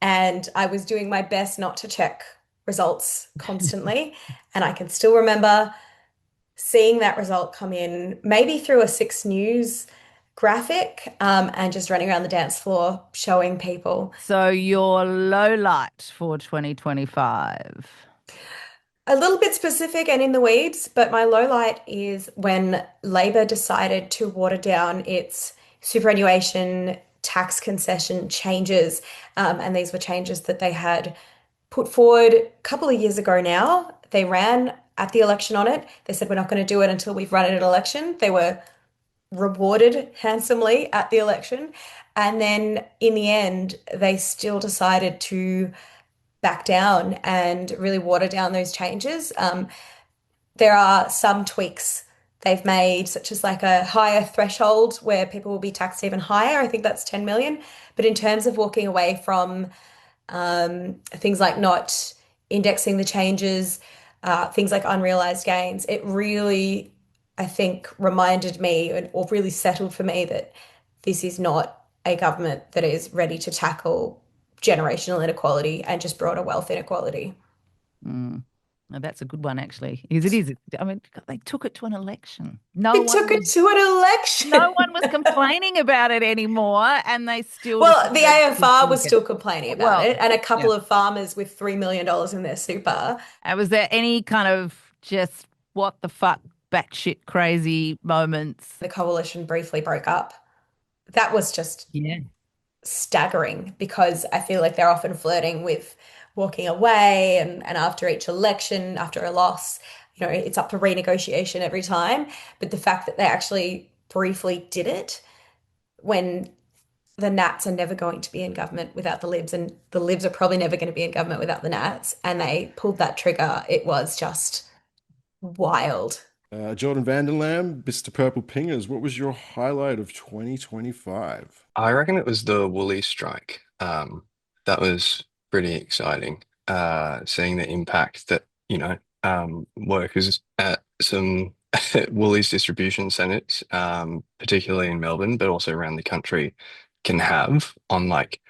and I was doing my best not to check results constantly. And I can still remember seeing that result come in, maybe through a Six News graphic, and just running around the dance floor showing people. So your low light for 2025. A little bit specific and in the weeds, but my low light is when Labor decided to water down its superannuation tax concession changes. And these were changes that they had put forward a couple of years ago now. They ran at the election on it. They said, we're not going to do it until we've run it at election. They were rewarded handsomely at the election. And then in the end, they still decided to back down and really water down those changes. There are some tweaks they've made, such as like a higher threshold where people will be taxed even higher. I think that's 10 million. But in terms of walking away from things like not indexing the changes, things like unrealized gains, it really, I think, reminded me or really settled for me that this is not a government that is ready to tackle generational inequality and just broader wealth inequality. Mm. No, that's a good one, actually. It is. I mean, they took it to an election. They took it to an election. No one was complaining about it anymore, and they still. Well, the decided to AFR take was it. still complaining about Well, it, and a couple yeah. of farmers with $3 million in their super. And was there any kind of just what the fuck batshit crazy moments? The coalition briefly broke up. That was just staggering because I feel like they're often flirting with walking away and after each election, after a loss, you know, it's up for renegotiation every time. But the fact that they actually briefly did it when the Nats are never going to be in government without the Libs, and the Libs are probably never going to be in government without the Nats, and they pulled that trigger, it was just wild. Jordan Vanderlam, Mr. Purple Pingers, what was your highlight of 2025? I reckon it was the Woolies strike. That was pretty exciting. Seeing the impact that, workers at some Woolies distribution centres, particularly in Melbourne, but also around the country, can have on like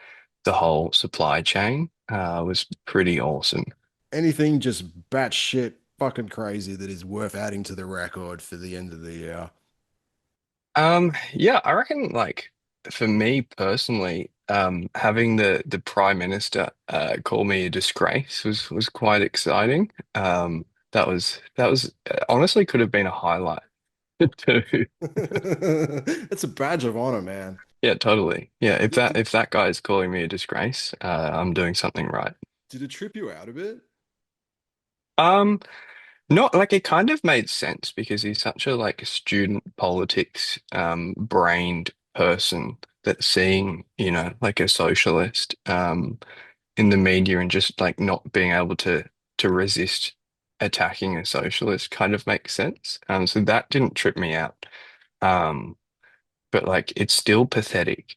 the whole supply chain, was pretty awesome. Anything just batshit fucking crazy that is worth adding to the record for the end of the year? Yeah, I reckon like for me personally, having the Prime Minister call me a disgrace was quite exciting. That was honestly could have been a highlight too. It's a badge of honor, man. Yeah, totally. Yeah, if that guy is calling me a disgrace, I'm doing something right. Did it trip you out a bit? Um, Not like it kind of made sense because he's such a like student politics brained person that's seeing, like a socialist in the media and just like not being able to resist attacking a socialist kind of makes sense. So that didn't trip me out. Um, but like it's still pathetic.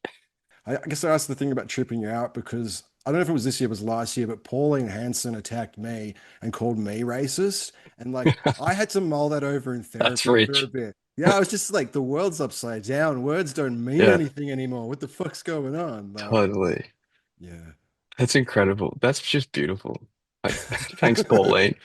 I guess I asked the thing about tripping you out because I don't know if it was this year, it was last year, but Pauline Hanson attacked me and called me racist. And like I had to mull that over in That's therapy for a rich. bit. Yeah, I was just like, the world's upside down. Words don't mean Yeah, anything anymore. What the fuck's going on? totally. Yeah. That's incredible. That's just beautiful. Like, thanks, Pauline.